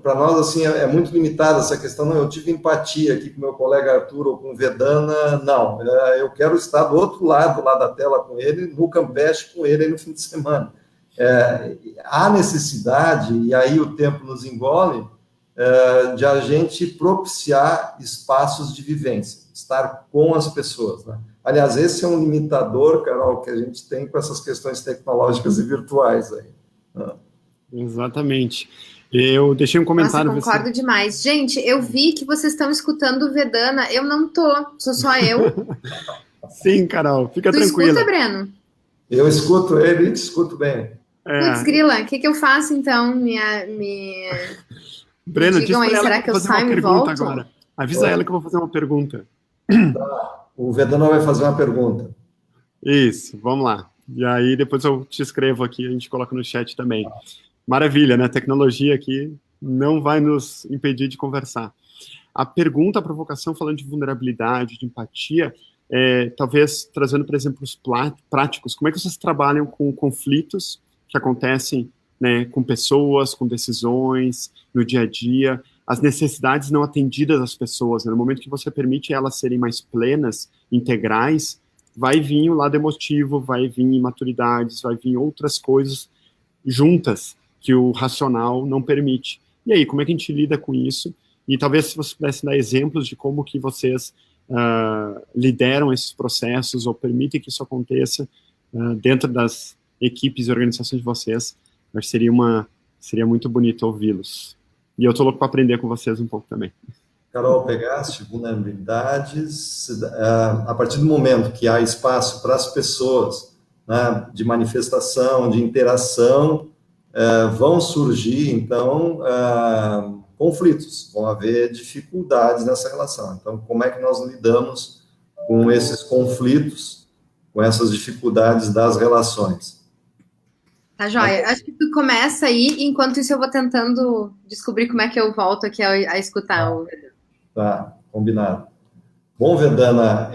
[SPEAKER 3] Para nós, assim, é muito limitada essa questão. Não, eu tive empatia aqui com meu colega Arthur ou com o Vedana. Não, eu quero estar do outro lado lá da tela com ele, no Campeche com ele aí no fim de semana. Há necessidade, e aí o tempo nos engole, de a gente propiciar espaços de vivência, estar com as pessoas, né? Aliás, esse é um limitador, Carol, que a gente tem com essas questões tecnológicas e virtuais aí. Né?
[SPEAKER 1] Exatamente. Eu deixei um comentário...
[SPEAKER 2] Nossa, concordo demais. Gente, eu vi que vocês estão escutando o Vedana, eu não tô, sou só eu.
[SPEAKER 1] Sim, Carol, fica tranquila.
[SPEAKER 2] Tu escuta, Breno?
[SPEAKER 3] Eu escuto ele e te escuto bem.
[SPEAKER 2] Putz, grila, o que eu faço então?
[SPEAKER 1] Breno,
[SPEAKER 2] digam aí, será que eu saio e volto?
[SPEAKER 1] Agora. Avisa ela que eu vou fazer uma pergunta.
[SPEAKER 3] Tá. O Vedana vai fazer uma pergunta.
[SPEAKER 1] Isso, vamos lá. E aí depois eu te escrevo aqui, a gente coloca no chat também. Maravilha, né? A tecnologia aqui não vai nos impedir de conversar. A pergunta, a provocação, falando de vulnerabilidade, de empatia, talvez trazendo, por exemplo, os práticos. Como é que vocês trabalham com conflitos que acontecem, né, com pessoas, com decisões, no dia a dia, as necessidades não atendidas das pessoas, né? No momento que você permite elas serem mais plenas, integrais, vai vir o lado emotivo, vai vir imaturidades, vai vir outras coisas juntas que o racional não permite. E aí, como é que a gente lida com isso? E talvez se você pudesse dar exemplos de como que vocês lideram esses processos ou permitem que isso aconteça dentro das equipes e organizações de vocês, acho que seria muito bonito ouvi-los. E eu estou louco para aprender com vocês um pouco também.
[SPEAKER 3] Carol, pegaste vulnerabilidades, a partir do momento que há espaço para as pessoas, né, de manifestação, de interação, vão surgir, então, conflitos, vão haver dificuldades nessa relação. Então, como é que nós lidamos com esses conflitos, com essas dificuldades das relações?
[SPEAKER 2] Tá, joia. Acho que tu começa aí, enquanto isso eu vou tentando descobrir como é que eu volto aqui a escutar o Vedana.
[SPEAKER 3] Tá, combinado. Bom, Vedana,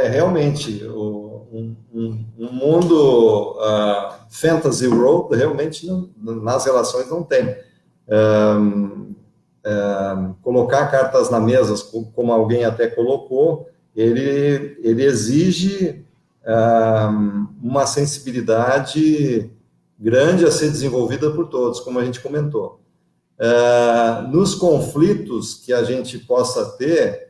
[SPEAKER 3] realmente um mundo fantasy world, realmente nas relações não tem. Colocar cartas na mesa, como alguém até colocou, ele exige uma sensibilidade grande a ser desenvolvida por todos, como a gente comentou. Nos conflitos que a gente possa ter,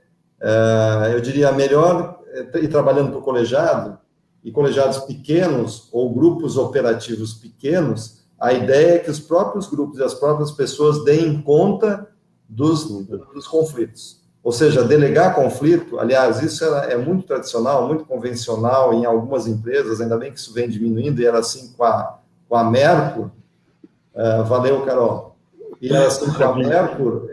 [SPEAKER 3] eu diria melhor ir trabalhando para o colegiado, e colegiados pequenos, ou grupos operativos pequenos, a ideia é que os próprios grupos e as próprias pessoas deem conta dos conflitos. Ou seja, delegar conflito, aliás, isso é muito tradicional, muito convencional em algumas empresas, ainda bem que isso vem diminuindo, e era assim com a Mercur. Valeu, Carol. E era assim com a Mercur,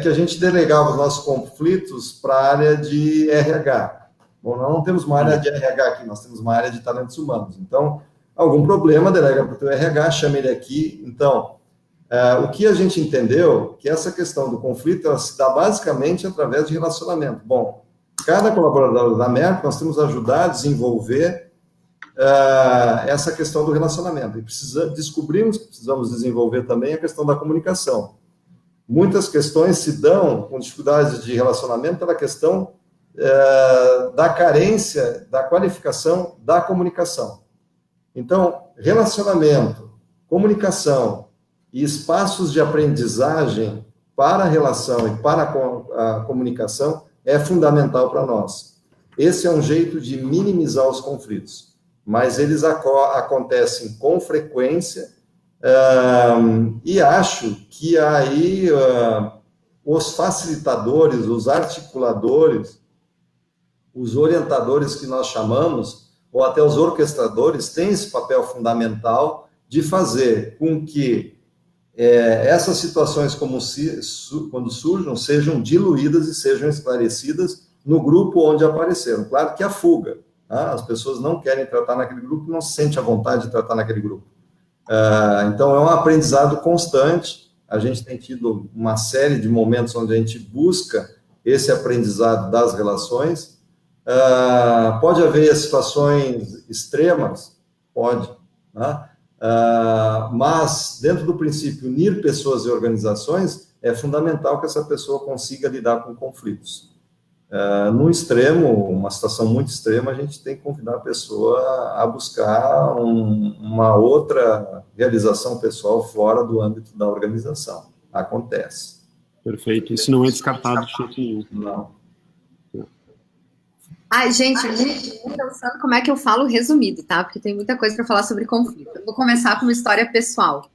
[SPEAKER 3] que a gente delegava os nossos conflitos para a área de RH. Bom, nós não temos uma área de RH aqui, nós temos uma área de talentos humanos. Então, algum problema, delega para o teu RH, chama ele aqui. Então, o que a gente entendeu, que essa questão do conflito, ela se dá basicamente através de relacionamento. Bom, cada colaborador da Mercur, nós temos ajudado a desenvolver essa questão do relacionamento. E descobrimos que precisamos desenvolver também a questão da comunicação. Muitas questões se dão com dificuldades de relacionamento pela questão da carência, da qualificação da comunicação. Então, relacionamento, comunicação e espaços de aprendizagem para a relação e para a comunicação é fundamental para nós. Esse é um jeito de minimizar os conflitos, mas eles acontecem com frequência, e acho que aí os facilitadores, os articuladores, os orientadores que nós chamamos, ou até os orquestradores, têm esse papel fundamental de fazer com que essas situações, quando surjam, sejam diluídas e sejam esclarecidas no grupo onde apareceram. Claro que a fuga, tá? As pessoas não querem tratar naquele grupo, não se sentem à vontade de tratar naquele grupo. Então, é um aprendizado constante. A gente tem tido uma série de momentos onde a gente busca esse aprendizado das relações. Pode haver situações extremas? Pode, tá? Mas, dentro do princípio unir pessoas e organizações, é fundamental que essa pessoa consiga lidar com conflitos. No extremo, uma situação muito extrema, a gente tem que convidar a pessoa a buscar uma outra realização pessoal fora do âmbito da organização. Acontece.
[SPEAKER 1] Perfeito. Isso não é descartado de jeito nenhum.
[SPEAKER 3] Não.
[SPEAKER 2] Ai, gente, pensando como é que eu falo resumido, tá? Porque tem muita coisa para falar sobre conflito. Eu vou começar com uma história pessoal.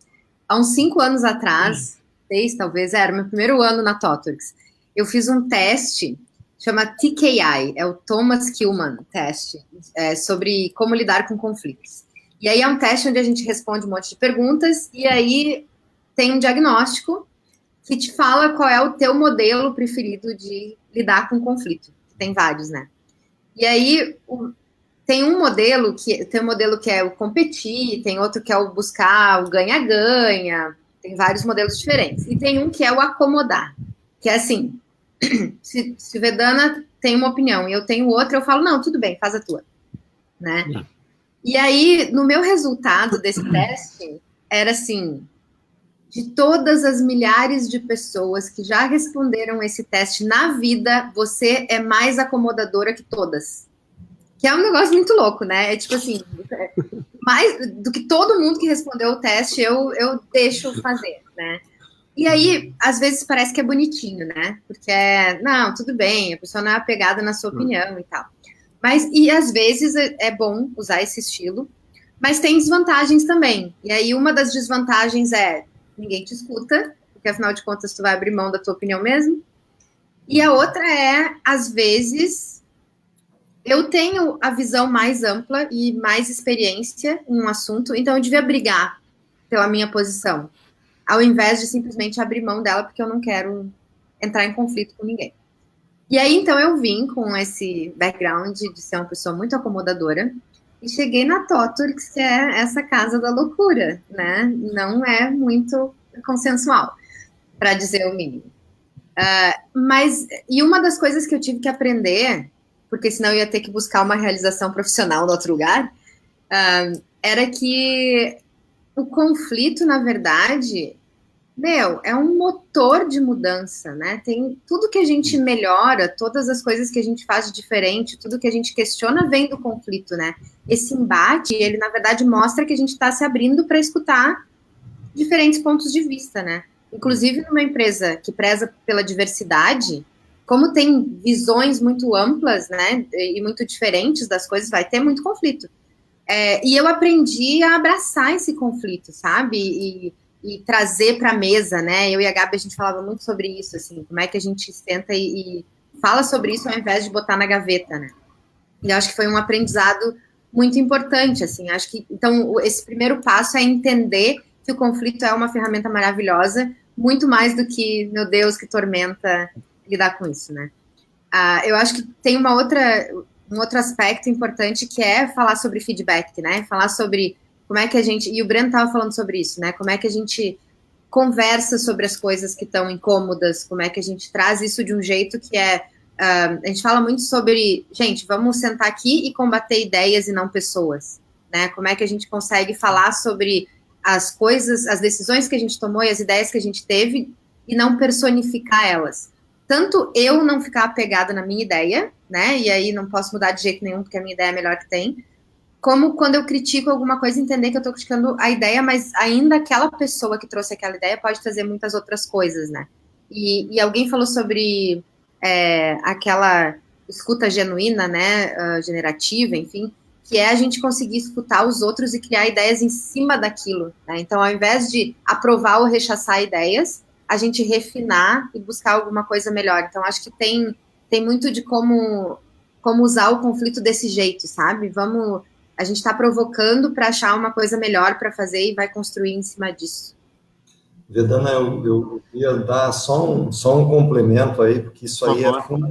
[SPEAKER 2] Há uns 5 anos atrás, 6 talvez, era meu primeiro ano na Totorix, eu fiz um teste, chama TKI, é o Thomas Kilmann Test, sobre como lidar com conflitos. E aí é um teste onde a gente responde um monte de perguntas, e aí tem um diagnóstico que te fala qual é o teu modelo preferido de lidar com conflito. Tem vários, né? E aí, tem um modelo que é o competir, tem outro que é o buscar o ganha-ganha, tem vários modelos diferentes. E tem um que é o acomodar, que é assim, se Vedana tem uma opinião e eu tenho outra, eu falo, não, tudo bem, faz a tua, né? E aí, no meu resultado desse teste, era assim, de todas as milhares de pessoas que já responderam esse teste na vida, você é mais acomodadora que todas. Que é um negócio muito louco, né? É tipo assim, mais do que todo mundo que respondeu o teste, eu deixo fazer, né? E aí, às vezes parece que é bonitinho, né? Porque não, tudo bem, a pessoa não é apegada na sua opinião e tal. Mas, e às vezes é bom usar esse estilo, mas tem desvantagens também. E aí, uma das desvantagens é ninguém te escuta, porque afinal de contas tu vai abrir mão da tua opinião mesmo. E a outra é, às vezes, eu tenho a visão mais ampla e mais experiência em um assunto, então eu devia brigar pela minha posição, ao invés de simplesmente abrir mão dela, porque eu não quero entrar em conflito com ninguém. E aí, então, eu vim com esse background de ser uma pessoa muito acomodadora, e cheguei na Totorix, que é essa casa da loucura, né? Não é muito consensual, para dizer o mínimo. E uma das coisas que eu tive que aprender, porque senão eu ia ter que buscar uma realização profissional em outro lugar, era que o conflito, na verdade, é um motor de mudança, né? Tem tudo que a gente melhora, todas as coisas que a gente faz de diferente, tudo que a gente questiona vem do conflito, né? Esse embate, ele na verdade mostra que a gente está se abrindo para escutar diferentes pontos de vista, né? Inclusive numa empresa que preza pela diversidade, como tem visões muito amplas, né, e muito diferentes das coisas, vai ter muito conflito. E eu aprendi a abraçar esse conflito, sabe? E trazer para a mesa, né? Eu e a Gabi, a gente falava muito sobre isso, assim, como é que a gente senta e fala sobre isso ao invés de botar na gaveta, né? E eu acho que foi um aprendizado muito importante, assim, acho que, então, esse primeiro passo é entender que o conflito é uma ferramenta maravilhosa, muito mais do que, meu Deus, que tormenta lidar com isso, né? Eu acho que tem um outro aspecto importante que é falar sobre feedback, né? Falar sobre como é que a gente... E o Breno estava falando sobre isso, né? Como é que a gente conversa sobre as coisas que estão incômodas, como é que a gente traz isso de um jeito que a gente fala muito sobre... Gente, vamos sentar aqui e combater ideias e não pessoas, né? Como é que a gente consegue falar sobre as coisas, as decisões que a gente tomou e as ideias que a gente teve e não personificar elas. Tanto eu não ficar apegada na minha ideia, né? E aí não posso mudar de jeito nenhum porque a minha ideia é a melhor que tem, como quando eu critico alguma coisa, entender que eu estou criticando a ideia, mas ainda aquela pessoa que trouxe aquela ideia pode trazer muitas outras coisas, né? E alguém falou sobre aquela escuta genuína, né, generativa, enfim, que é a gente conseguir escutar os outros e criar ideias em cima daquilo, né? Então, ao invés de aprovar ou rechaçar ideias, a gente refinar e buscar alguma coisa melhor. Então, acho que tem muito de como usar o conflito desse jeito, sabe? A gente está provocando para achar uma coisa melhor para fazer e vai construir em cima disso.
[SPEAKER 3] Vedana, eu ia dar só um complemento aí, porque isso aí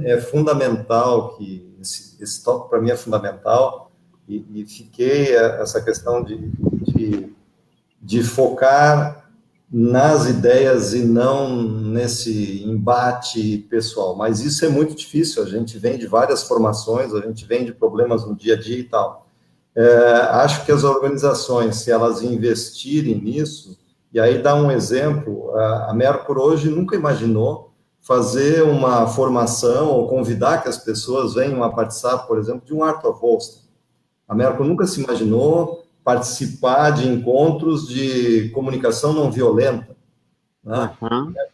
[SPEAKER 3] é fundamental, que esse tópico para mim é fundamental, e fiquei essa questão de focar nas ideias e não nesse embate pessoal. Mas isso é muito difícil, a gente vem de várias formações, a gente vem de problemas no dia a dia e tal. Acho que as organizações, se elas investirem nisso, e aí dá um exemplo, a Mercur hoje nunca imaginou fazer uma formação ou convidar que as pessoas venham a participar, por exemplo, de um Art of Holster. A Mercur nunca se imaginou participar de encontros de comunicação não violenta, né?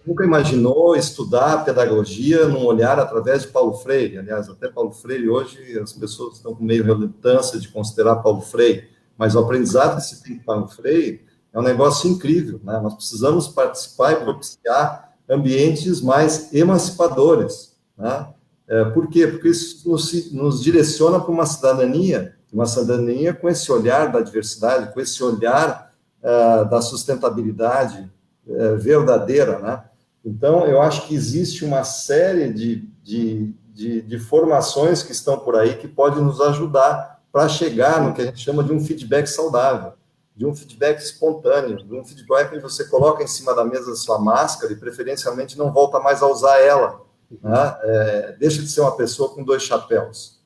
[SPEAKER 3] Nunca imaginou estudar pedagogia num olhar através de Paulo Freire. Aliás, até Paulo Freire, hoje, as pessoas estão com meio relutância de considerar Paulo Freire, mas o aprendizado que se tem com Paulo Freire é um negócio incrível, né? Nós precisamos participar e propiciar ambientes mais emancipadores, né? Por quê? Porque isso nos direciona para uma cidadania com esse olhar da diversidade, com esse olhar da sustentabilidade verdadeira, né? Então, eu acho que existe uma série de formações que estão por aí que podem nos ajudar para chegar no que a gente chama de um feedback saudável, de um feedback espontâneo, de um feedback que você coloca em cima da mesa a sua máscara e, preferencialmente, não volta mais a usar ela, né? Deixa de ser uma pessoa com 2 chapéus.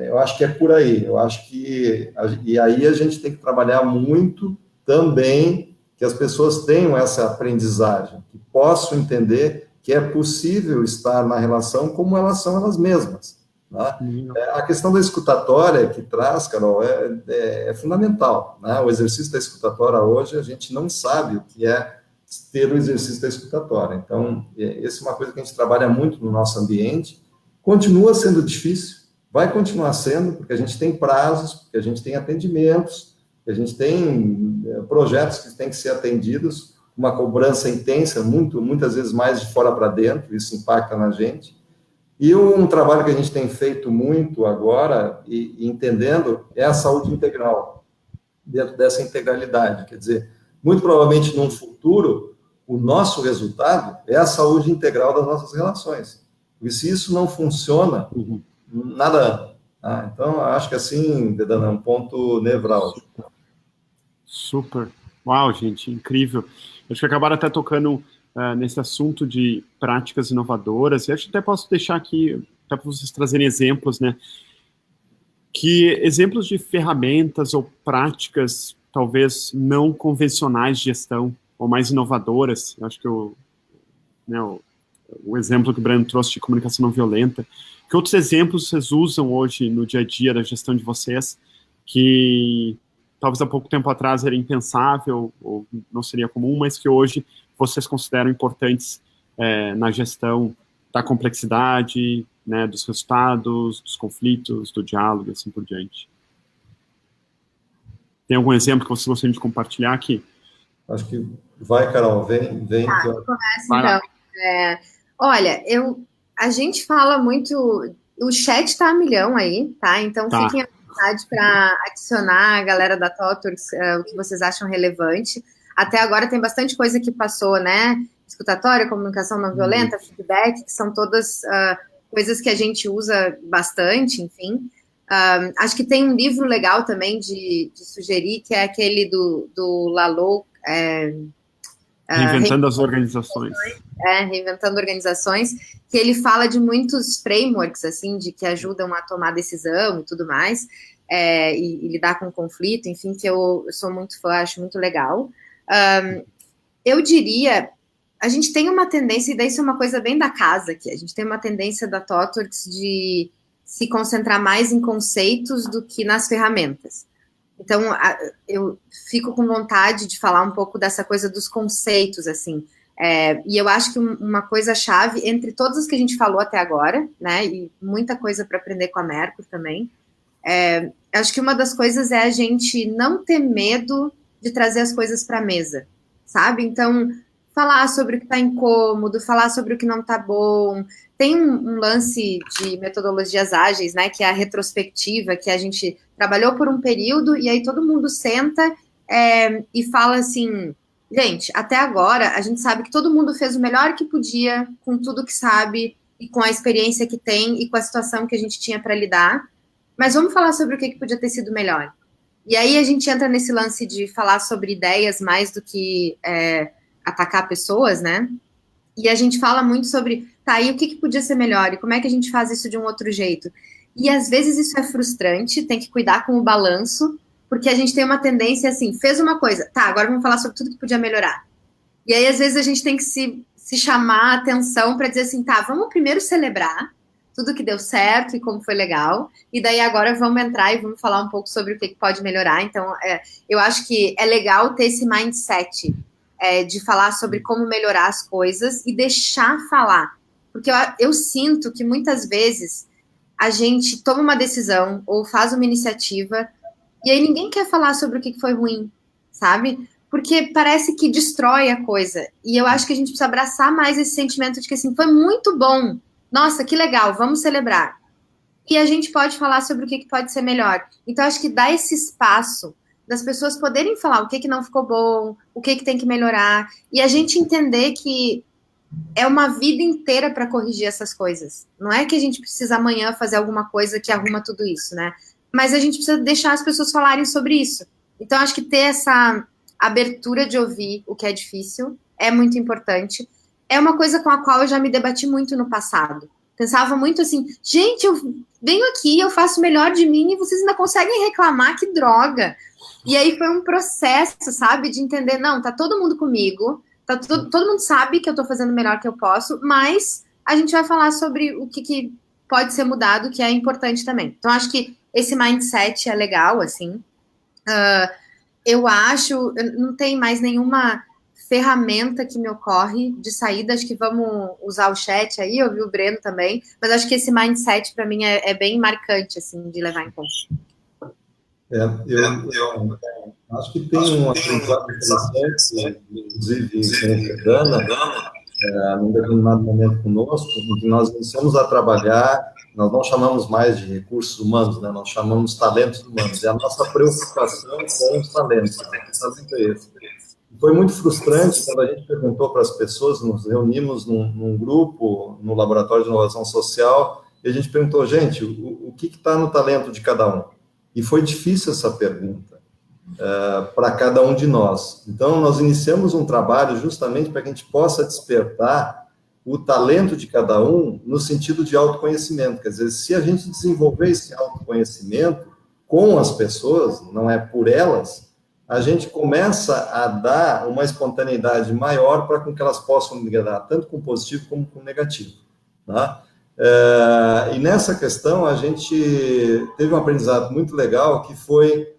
[SPEAKER 3] Eu acho que é por aí. Eu acho que... E aí a gente tem que trabalhar muito também que as pessoas tenham essa aprendizagem, que possam entender que é possível estar na relação como elas são elas mesmas. Né? A questão da escutatória que traz, Carol, é fundamental. Né? O exercício da escutatória hoje, a gente não sabe o que é ter o exercício da escutatória. Então, essa é uma coisa que a gente trabalha muito no nosso ambiente. Continua sendo difícil, vai continuar sendo, porque a gente tem prazos, porque a gente tem atendimentos, a gente tem projetos que têm que ser atendidos, uma cobrança intensa, muitas vezes mais de fora para dentro, isso impacta na gente. E um trabalho que a gente tem feito muito agora, e entendendo, é a saúde integral, dentro dessa integralidade. Quer dizer, muito provavelmente, num futuro, o nosso resultado é a saúde integral das nossas relações. E se isso não funciona, nada. Então, acho que assim, Vedana, é um ponto nevrálgico.
[SPEAKER 1] Super. Uau, gente, incrível. Acho que acabaram até tocando nesse assunto de práticas inovadoras, e acho que até posso deixar aqui, até para vocês trazerem exemplos, né? Que exemplos de ferramentas ou práticas, talvez não convencionais de gestão, ou mais inovadoras. Eu acho que o exemplo que o Breno trouxe de comunicação não violenta. Que outros exemplos vocês usam hoje no dia a dia da gestão de vocês, que talvez há pouco tempo atrás era impensável, ou não seria comum, mas que hoje vocês consideram importantes na gestão da complexidade, né, dos resultados, dos conflitos, do diálogo e assim por diante? Tem algum exemplo que vocês gostariam de compartilhar aqui?
[SPEAKER 3] Acho que vai, Carol, vem.
[SPEAKER 2] Eu começo, então. Olha, a gente fala muito... O chat está a milhão aí, tá? Então, fiquem à vontade para adicionar a galera da TOTWORKS, o que vocês acham relevante. Até agora tem bastante coisa que passou, né? Escutatória, comunicação não violenta, feedback, que são todas coisas que a gente usa bastante, enfim. Acho que tem um livro legal também de sugerir, que é aquele do Lalo...
[SPEAKER 1] Reinventando as organizações.
[SPEAKER 2] Reinventando organizações, que ele fala de muitos frameworks, assim, de que ajudam a tomar decisão e tudo mais, e lidar com conflito, enfim, que eu sou muito fã, acho muito legal. Eu diria, a gente tem uma tendência, e daí isso é uma coisa bem da casa aqui, a gente tem uma tendência da TOTWORKS de se concentrar mais em conceitos do que nas ferramentas. Então, eu fico com vontade de falar um pouco dessa coisa dos conceitos, assim. E eu acho que uma coisa chave, entre todas as que a gente falou até agora, né, e muita coisa para aprender com a Mercur também, acho que uma das coisas é a gente não ter medo de trazer as coisas para a mesa, sabe? Então, falar sobre o que está incômodo, falar sobre o que não está bom. Tem um lance de metodologias ágeis, né, que é a retrospectiva, que a gente trabalhou por um período e aí todo mundo senta e fala assim, gente, até agora a gente sabe que todo mundo fez o melhor que podia com tudo que sabe e com a experiência que tem e com a situação que a gente tinha para lidar, mas vamos falar sobre o que podia ter sido melhor. E aí a gente entra nesse lance de falar sobre ideias mais do que atacar pessoas, né? E a gente fala muito sobre, tá, e o que podia ser melhor? E como é que a gente faz isso de um outro jeito? E às vezes isso é frustrante, tem que cuidar com o balanço, porque a gente tem uma tendência assim, fez uma coisa, tá, agora vamos falar sobre tudo que podia melhorar. E aí às vezes a gente tem que se chamar a atenção para dizer assim, tá, vamos primeiro celebrar tudo que deu certo e como foi legal, e daí agora vamos entrar e vamos falar um pouco sobre o que pode melhorar. Então, eu acho que é legal ter esse mindset de falar sobre como melhorar as coisas e deixar falar. Porque eu sinto que muitas vezes a gente toma uma decisão ou faz uma iniciativa e aí ninguém quer falar sobre o que foi ruim, sabe? Porque parece que destrói a coisa. E eu acho que a gente precisa abraçar mais esse sentimento de que, assim, foi muito bom. Nossa, que legal, vamos celebrar. E a gente pode falar sobre o que pode ser melhor. Então, acho que dá esse espaço das pessoas poderem falar o que não ficou bom, o que tem que melhorar, e a gente entender que é uma vida inteira para corrigir essas coisas. Não é que a gente precisa amanhã fazer alguma coisa que arruma tudo isso, né? Mas a gente precisa deixar as pessoas falarem sobre isso. Então, acho que ter essa abertura de ouvir o que é difícil é muito importante. É uma coisa com a qual eu já me debati muito no passado. Pensava muito assim, gente, eu venho aqui, eu faço o melhor de mim e vocês ainda conseguem reclamar, que droga. E aí foi um processo, sabe, de entender, não, tá todo mundo comigo, tá todo mundo sabe que eu tô fazendo o melhor que eu posso, mas a gente vai falar sobre o que pode ser mudado, que é importante também. Então, acho que esse mindset é legal, assim. Eu acho, não tem mais nenhuma ferramenta que me ocorre de saída, acho que vamos usar o chat aí, ouvir o Breno também, mas acho que esse mindset para mim é bem marcante, assim, de levar em conta.
[SPEAKER 3] Eu acho que tem um aprendizado interessante, inclusive com o Fedana, num determinado momento conosco, em que nós iniciamos a trabalhar, nós não chamamos mais de recursos humanos, né? Nós chamamos talentos humanos, é a nossa preocupação com os talentos, né? Foi muito frustrante quando a gente perguntou para as pessoas, nos reunimos num grupo, no Laboratório de Inovação Social, e a gente perguntou, gente, o que está no talento de cada um? E foi difícil essa pergunta para cada um de nós. Então, nós iniciamos um trabalho justamente para que a gente possa despertar o talento de cada um no sentido de autoconhecimento. Quer dizer, se a gente desenvolver esse autoconhecimento com as pessoas, não é por elas, a gente começa a dar uma espontaneidade maior para que elas possam lidar tanto com positivo como com negativo. Tá? E nessa questão, a gente teve um aprendizado muito legal, que foi,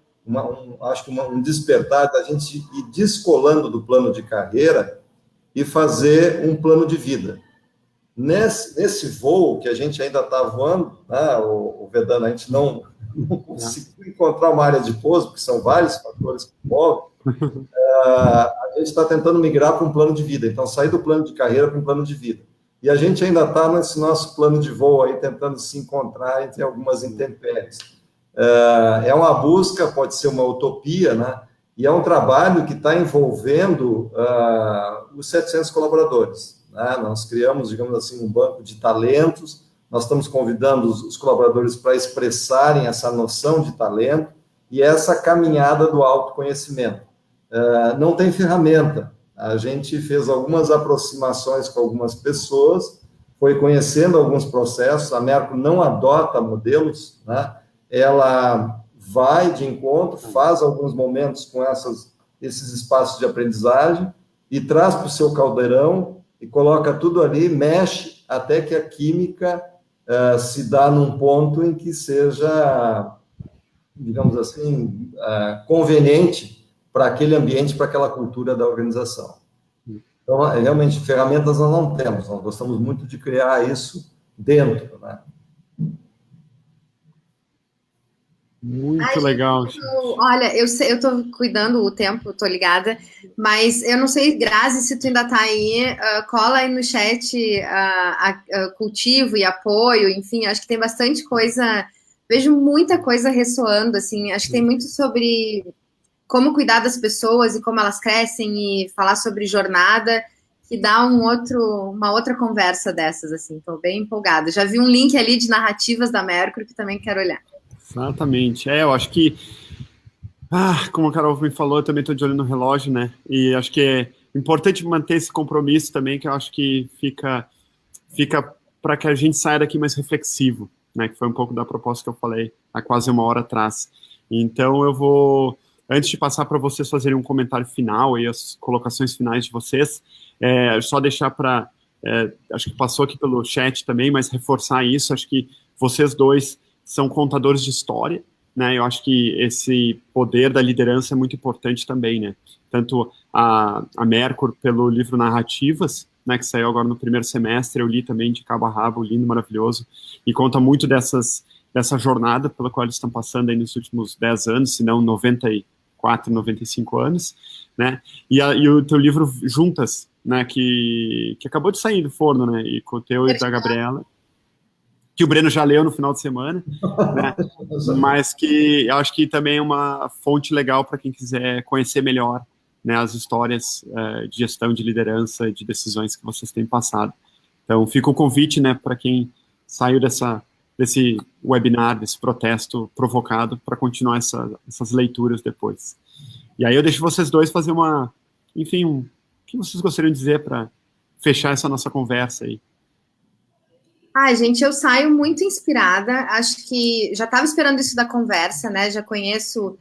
[SPEAKER 3] acho que um despertar da gente ir descolando do plano de carreira e fazer um plano de vida. Nesse voo que a gente ainda está voando, né, o Vedana, a gente não conseguiu encontrar uma área de pouso, porque são vários fatores que envolvem, a gente está tentando migrar para um plano de vida, então sair do plano de carreira para um plano de vida. E a gente ainda está nesse nosso plano de voo aí, tentando se encontrar entre algumas intempéries. É uma busca, pode ser uma utopia, né? E é um trabalho que está envolvendo os 700 colaboradores. Né? Nós criamos, digamos assim, um banco de talentos, nós estamos convidando os colaboradores para expressarem essa noção de talento e essa caminhada do autoconhecimento. Não tem ferramenta, a gente fez algumas aproximações com algumas pessoas, foi conhecendo alguns processos, a Merco não adota modelos, né? Ela vai de encontro, faz alguns momentos com esses espaços de aprendizagem e traz para o seu caldeirão e coloca tudo ali, mexe até que a química se dá num ponto em que seja, digamos assim, conveniente para aquele ambiente, para aquela cultura da organização. Então, realmente, ferramentas nós não temos, nós gostamos muito de criar isso dentro, né?
[SPEAKER 1] Muito legal.
[SPEAKER 2] Olha, eu tô cuidando o tempo, tô ligada, mas eu não sei, Grazi, se tu ainda tá aí, cola aí no chat cultivo e apoio, enfim, acho que tem bastante coisa, vejo muita coisa ressoando, assim, acho que tem muito sobre como cuidar das pessoas e como elas crescem e falar sobre jornada, que dá uma outra conversa dessas, assim, tô bem empolgada. Já vi um link ali de narrativas da Mercury que também quero olhar.
[SPEAKER 1] Exatamente. Eu acho que, como a Carol me falou, eu também estou de olho no relógio, né? E acho que é importante manter esse compromisso também, que eu acho que fica para que a gente saia daqui mais reflexivo, né? Que foi um pouco da proposta que eu falei há quase uma hora atrás. Então eu vou, antes de passar para vocês fazerem um comentário final e as colocações finais de vocês, só deixar para, acho que passou aqui pelo chat também, mas reforçar isso, acho que vocês dois são contadores de história, né? Eu acho que esse poder da liderança é muito importante também, né? Tanto a Mercury pelo livro Narrativas, né, que saiu agora no primeiro semestre, eu li também de cabo a rabo, lindo, maravilhoso, e conta muito dessa jornada pela qual eles estão passando aí nos últimos 10 anos, se não 94, 95 anos, né? E o teu livro Juntas, né, que acabou de sair do forno, né? E com o teu e da Gabriela, que o Breno já leu no final de semana, né? Mas que eu acho que também é uma fonte legal para quem quiser conhecer melhor, né, as histórias de gestão, de liderança, de decisões que vocês têm passado. Então, fica o convite, né, para quem saiu desse webinar, desse protesto provocado, para continuar essas leituras depois. E aí eu deixo vocês dois fazer o que vocês gostariam de dizer para fechar essa nossa conversa aí.
[SPEAKER 2] Gente, eu saio muito inspirada. Acho que já estava esperando isso da conversa, né? Já conheço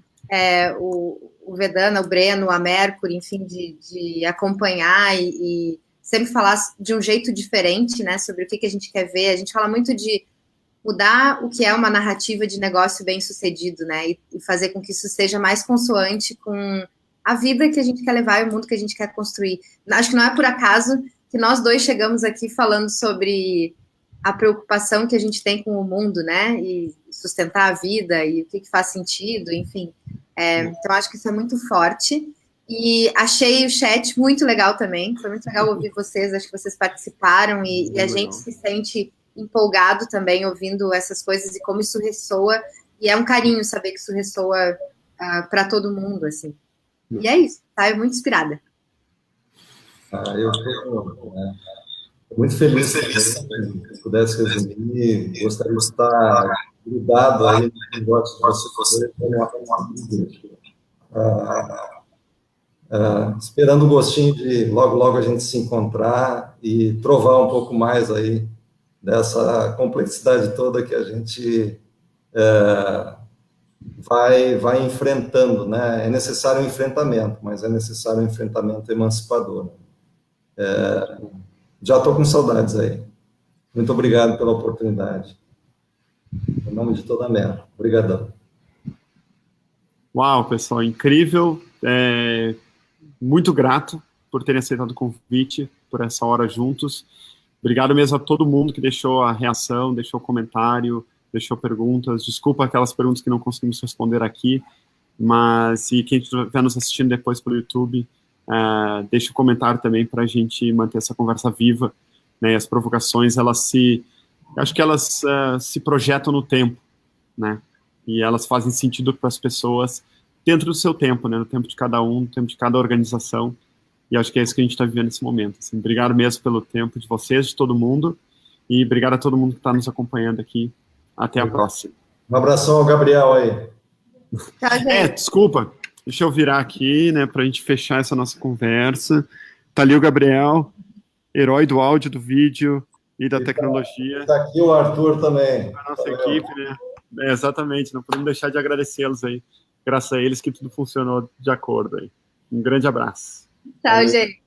[SPEAKER 2] o Vedana, o Breno, a Mercury, enfim, de acompanhar e sempre falar de um jeito diferente, né? Sobre o que a gente quer ver. A gente fala muito de mudar o que é uma narrativa de negócio bem-sucedido, né? E fazer com que isso seja mais consoante com a vida que a gente quer levar e o mundo que a gente quer construir. Acho que não é por acaso que nós dois chegamos aqui falando sobre a preocupação que a gente tem com o mundo, né? E sustentar a vida e o que faz sentido, enfim. Então, acho que isso é muito forte. E achei o chat muito legal também. Foi muito legal ouvir vocês. Acho que vocês participaram e a gente se sente empolgado também ouvindo essas coisas e como isso ressoa. E é um carinho saber que isso ressoa para todo mundo, assim. E é isso. Tá? Muito inspirada.
[SPEAKER 3] Eu estou muito feliz se pudesse resumir. Gostaria de estar grudado aí no negócio de você, esperando o gostinho de logo a gente se encontrar e provar um pouco mais aí dessa complexidade toda que a gente vai enfrentando, né? É necessário um enfrentamento, mas é necessário um enfrentamento emancipador. Já estou com saudades aí. Muito obrigado pela oportunidade. Em nome de toda a Mercury. Obrigadão.
[SPEAKER 1] Uau, pessoal, incrível. Muito grato por terem aceitado o convite, por essa hora juntos. Obrigado mesmo a todo mundo que deixou a reação, deixou comentário, deixou perguntas. Desculpa aquelas perguntas que não conseguimos responder aqui, mas se quem estiver nos assistindo depois pelo YouTube, deixa o comentário também para a gente manter essa conversa viva, né? E as provocações, acho que elas se projetam no tempo, né? E elas fazem sentido para as pessoas dentro do seu tempo, né? No tempo de cada um, no tempo de cada organização. E acho que é isso que a gente está vivendo nesse momento. Assim, obrigado mesmo pelo tempo de vocês, de todo mundo, e obrigado a todo mundo que está nos acompanhando aqui. Até a próxima.
[SPEAKER 3] Um abração ao Gabriel aí.
[SPEAKER 1] Desculpa. Deixa eu virar aqui, né, para a gente fechar essa nossa conversa. Tá ali o Gabriel, herói do áudio, do vídeo e da tecnologia.
[SPEAKER 3] Está aqui o Arthur também.
[SPEAKER 1] A nossa equipe, né? Exatamente, não podemos deixar de agradecê-los aí. Graças a eles que tudo funcionou de acordo aí. Um grande abraço.
[SPEAKER 2] Tchau, gente.